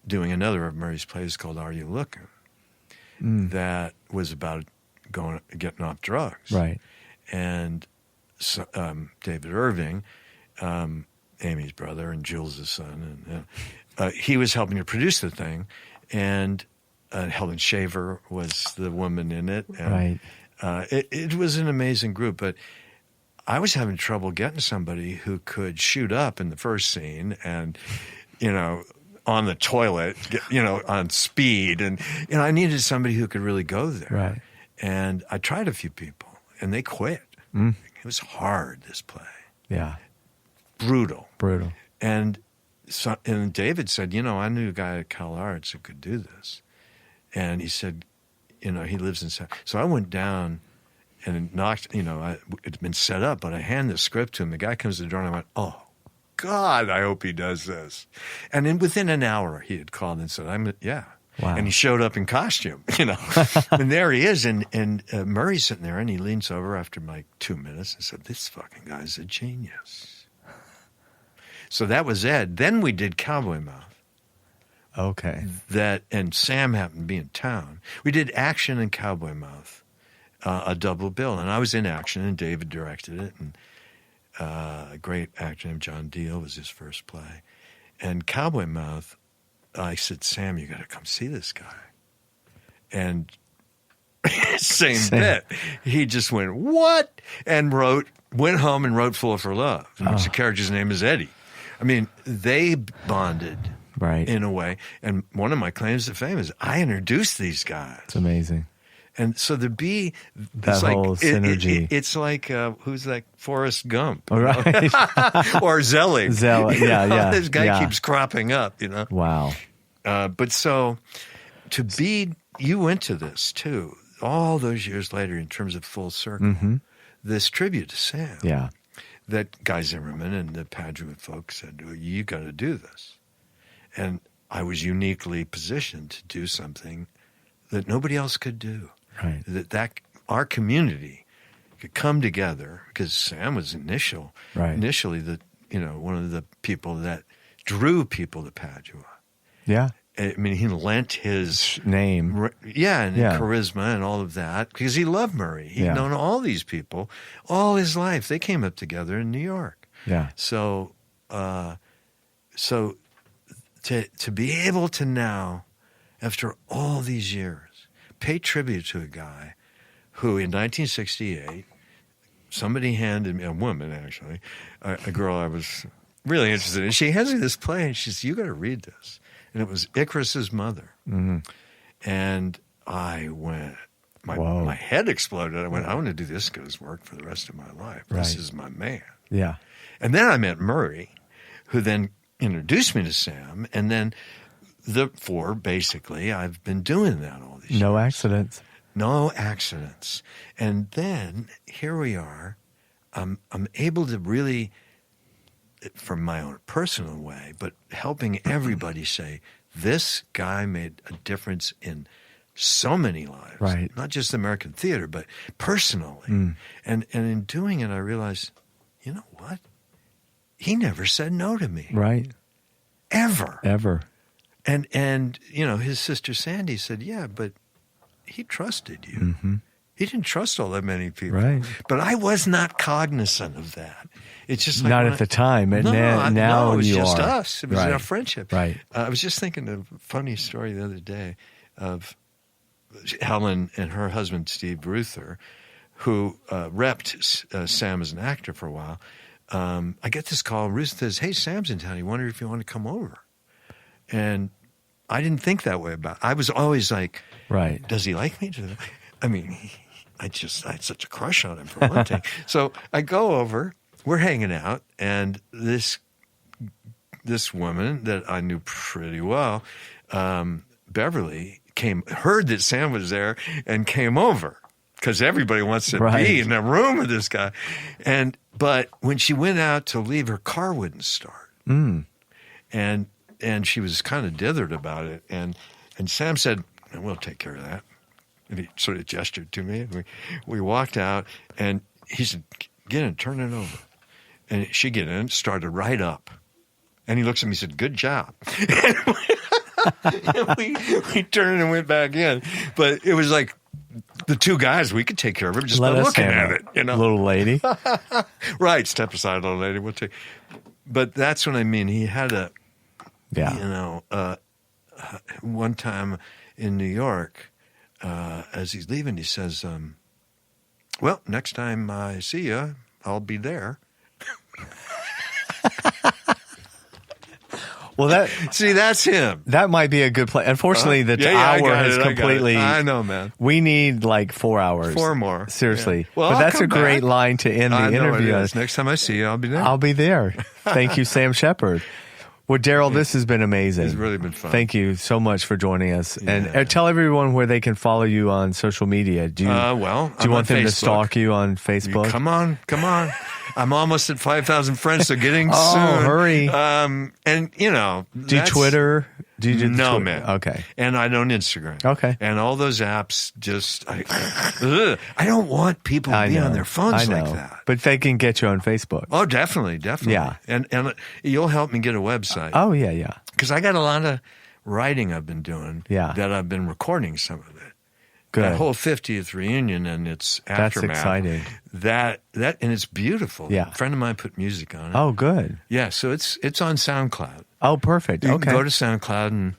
Speaker 3: doing another of Murray's plays called Are You Looking? That was about getting off drugs.
Speaker 2: Right.
Speaker 3: And so, David Irving, Amy's brother and Jules' son, and he was helping to produce the thing. And Helen Shaver was the woman in it. And, it was an amazing group, but I was having trouble getting somebody who could shoot up in the first scene and, on the toilet, on speed. And, I needed somebody who could really go there.
Speaker 2: Right.
Speaker 3: And I tried a few people, and they quit. It was hard, this play.
Speaker 2: Yeah.
Speaker 3: Brutal.
Speaker 2: And
Speaker 3: And David said, I knew a guy at Cal Arts who could do this. And he said, he lives in San... So I went down and knocked, it'd been set up, but I hand the script to him. The guy comes to the door and I went, oh, God, I hope he does this. And then within an hour, he had called and said,
Speaker 2: Wow.
Speaker 3: And he showed up in costume, And there he is. And Murray's sitting there and he leans over after like 2 minutes and said, this fucking guy's a genius. So that was Ed. Then we did Cowboy Mouth.
Speaker 2: Okay.
Speaker 3: And Sam happened to be in town. We did Action and Cowboy Mouth, a double bill. And I was in Action, and David directed it. And a great actor named John Deal was his first play. And Cowboy Mouth, I said, Sam, you got to come see this guy. And Same bit. He just went, what? And went home and wrote Fool for Love, in which the character's name is Eddie. I mean, they bonded in a way. And one of my claims to fame is I introduced these guys.
Speaker 2: It's amazing.
Speaker 3: And so that
Speaker 2: whole synergy.
Speaker 3: It's like, who's that? Forrest Gump.
Speaker 2: Right.
Speaker 3: Or Zelig.
Speaker 2: Yeah.
Speaker 3: This guy keeps cropping up,
Speaker 2: Wow.
Speaker 3: But so you went to this too, all those years later in terms of full circle, this tribute to Sam.
Speaker 2: Yeah.
Speaker 3: That Guy Zimmerman and the Padua folks said, well, you got to do this. And I was uniquely positioned to do something that nobody else could do.
Speaker 2: Right.
Speaker 3: That our community could come together, because Sam was initially one of the people that drew people to Padua.
Speaker 2: Yeah.
Speaker 3: I mean, he lent his
Speaker 2: name.
Speaker 3: Charisma and all of that, because he loved Murray. He'd known all these people all his life. They came up together in New York.
Speaker 2: Yeah.
Speaker 3: So to be able to now, after all these years, pay tribute to a guy who in 1968, somebody handed me, a woman actually, a girl I was really interested in. She hands me this play and she says, you got to read this. And it was Icarus's mother. Mm-hmm. And I went, my head exploded. I went, I want to do this guy's work for the rest of my life.
Speaker 2: Right.
Speaker 3: This is my man.
Speaker 2: Yeah.
Speaker 3: And then I met Murray, who then introduced me to Sam. And then basically, I've been doing that all these years.
Speaker 2: No accidents.
Speaker 3: No accidents. And then here we are. I'm able to really, from my own personal way, but helping everybody say, this guy made a difference in so many lives.
Speaker 2: Right.
Speaker 3: Not just American theater, but personally. And in doing it, I realized, you know what? He never said no to me.
Speaker 2: Right.
Speaker 3: Ever. And his sister Sandy said, yeah, but he trusted you. Mm-hmm. He didn't trust all that many people. Right. But I was not cognizant of that. It's just like
Speaker 2: not at the time. Now
Speaker 3: it was
Speaker 2: you
Speaker 3: just
Speaker 2: are.
Speaker 3: us. It was our friendship.
Speaker 2: Right.
Speaker 3: I was just thinking of a funny story the other day of Helen and her husband, Steve Ruther, who repped Sam as an actor for a while. I get this call. Ruth says, hey, Sam's in town. He wondered if you want to come over. And I didn't think that way about it. I was always like,
Speaker 2: right.
Speaker 3: Does he like me? I mean, I had such a crush on him for one thing. So I go over, we're hanging out, and this woman that I knew pretty well, Beverly, heard that Sam was there and came over, because everybody wants to be in a room with this guy. But when she went out to leave, her car wouldn't start. And she was kind of dithered about it. And Sam said, we'll take care of that. And he sort of gestured to me. And we walked out, and he said, get in, turn it over. And she get in, started right up. And he looks at me and said, good job. And we turned and went back in. But it was like, the two guys, we could take care of it just by looking at it.
Speaker 2: Little lady.
Speaker 3: Right, step aside, little lady. We'll take. But that's what I mean. He had one time in New York, as he's leaving, he says, well, next time I see you, I'll be there.
Speaker 2: Well,
Speaker 3: that's him.
Speaker 2: That might be a good play. Unfortunately, the hour has completely.
Speaker 3: I know, man.
Speaker 2: We need like 4 hours.
Speaker 3: 4 more.
Speaker 2: Seriously.
Speaker 3: Yeah. Well,
Speaker 2: but that's a great line to end the interview.
Speaker 3: Next time I see you, I'll be there.
Speaker 2: I'll be there. Thank you, Sam Shepard. Well, Darrell, this has been amazing.
Speaker 3: It's really been fun.
Speaker 2: Thank you so much for joining us. And tell everyone where they can follow you on social media. Do you want them to stalk you on Facebook?
Speaker 3: Come on. I'm almost at 5,000 friends, so getting soon.
Speaker 2: Hurry.
Speaker 3: And,
Speaker 2: do you Twitter? Do you do
Speaker 3: no,
Speaker 2: Twitter?
Speaker 3: man.
Speaker 2: Okay.
Speaker 3: And I don't Instagram.
Speaker 2: Okay.
Speaker 3: And all those apps I don't want people to be on their phones like that.
Speaker 2: But they can get you on Facebook.
Speaker 3: Oh, definitely. Yeah. And you'll help me get a website.
Speaker 2: Oh, yeah.
Speaker 3: Because I got a lot of writing I've been doing that I've been recording some of it.
Speaker 2: Good.
Speaker 3: That whole 50th reunion and its aftermath.
Speaker 2: That's exciting.
Speaker 3: That and it's beautiful.
Speaker 2: Yeah.
Speaker 3: A friend of mine put music on it.
Speaker 2: Oh, good.
Speaker 3: Yeah, so it's on SoundCloud.
Speaker 2: Oh, perfect.
Speaker 3: You can go to SoundCloud and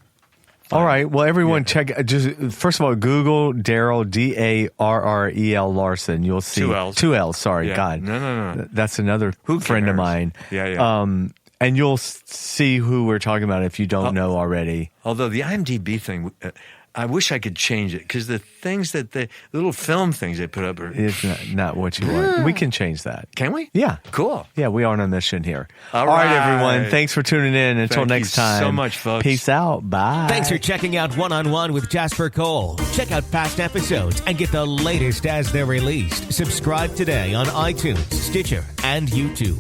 Speaker 2: All right. Well, everyone, check. Just first of all, Google Darrell Darrell Larson. You'll see
Speaker 3: 2 L's.
Speaker 2: 2 L's. Sorry,
Speaker 3: Yeah.
Speaker 2: God.
Speaker 3: No.
Speaker 2: That's another
Speaker 3: Who
Speaker 2: friend of
Speaker 3: cares?
Speaker 2: mine.
Speaker 3: Yeah.
Speaker 2: And you'll see who we're talking about if you don't know already.
Speaker 3: Although the IMDb thing, I wish I could change it because the things the little film things they put up are.
Speaker 2: It's not what you want. We can change that.
Speaker 3: Can we?
Speaker 2: Yeah.
Speaker 3: Cool.
Speaker 2: Yeah, we are on a mission here.
Speaker 3: All
Speaker 2: right,
Speaker 3: right.
Speaker 2: everyone. Thanks for tuning in. Until
Speaker 3: Thank
Speaker 2: next
Speaker 3: you
Speaker 2: time.
Speaker 3: so much, folks.
Speaker 2: Peace out. Bye.
Speaker 1: Thanks for checking out One-on-One with Jasper Cole. Check out past episodes and get the latest as they're released. Subscribe today on iTunes, Stitcher, and YouTube.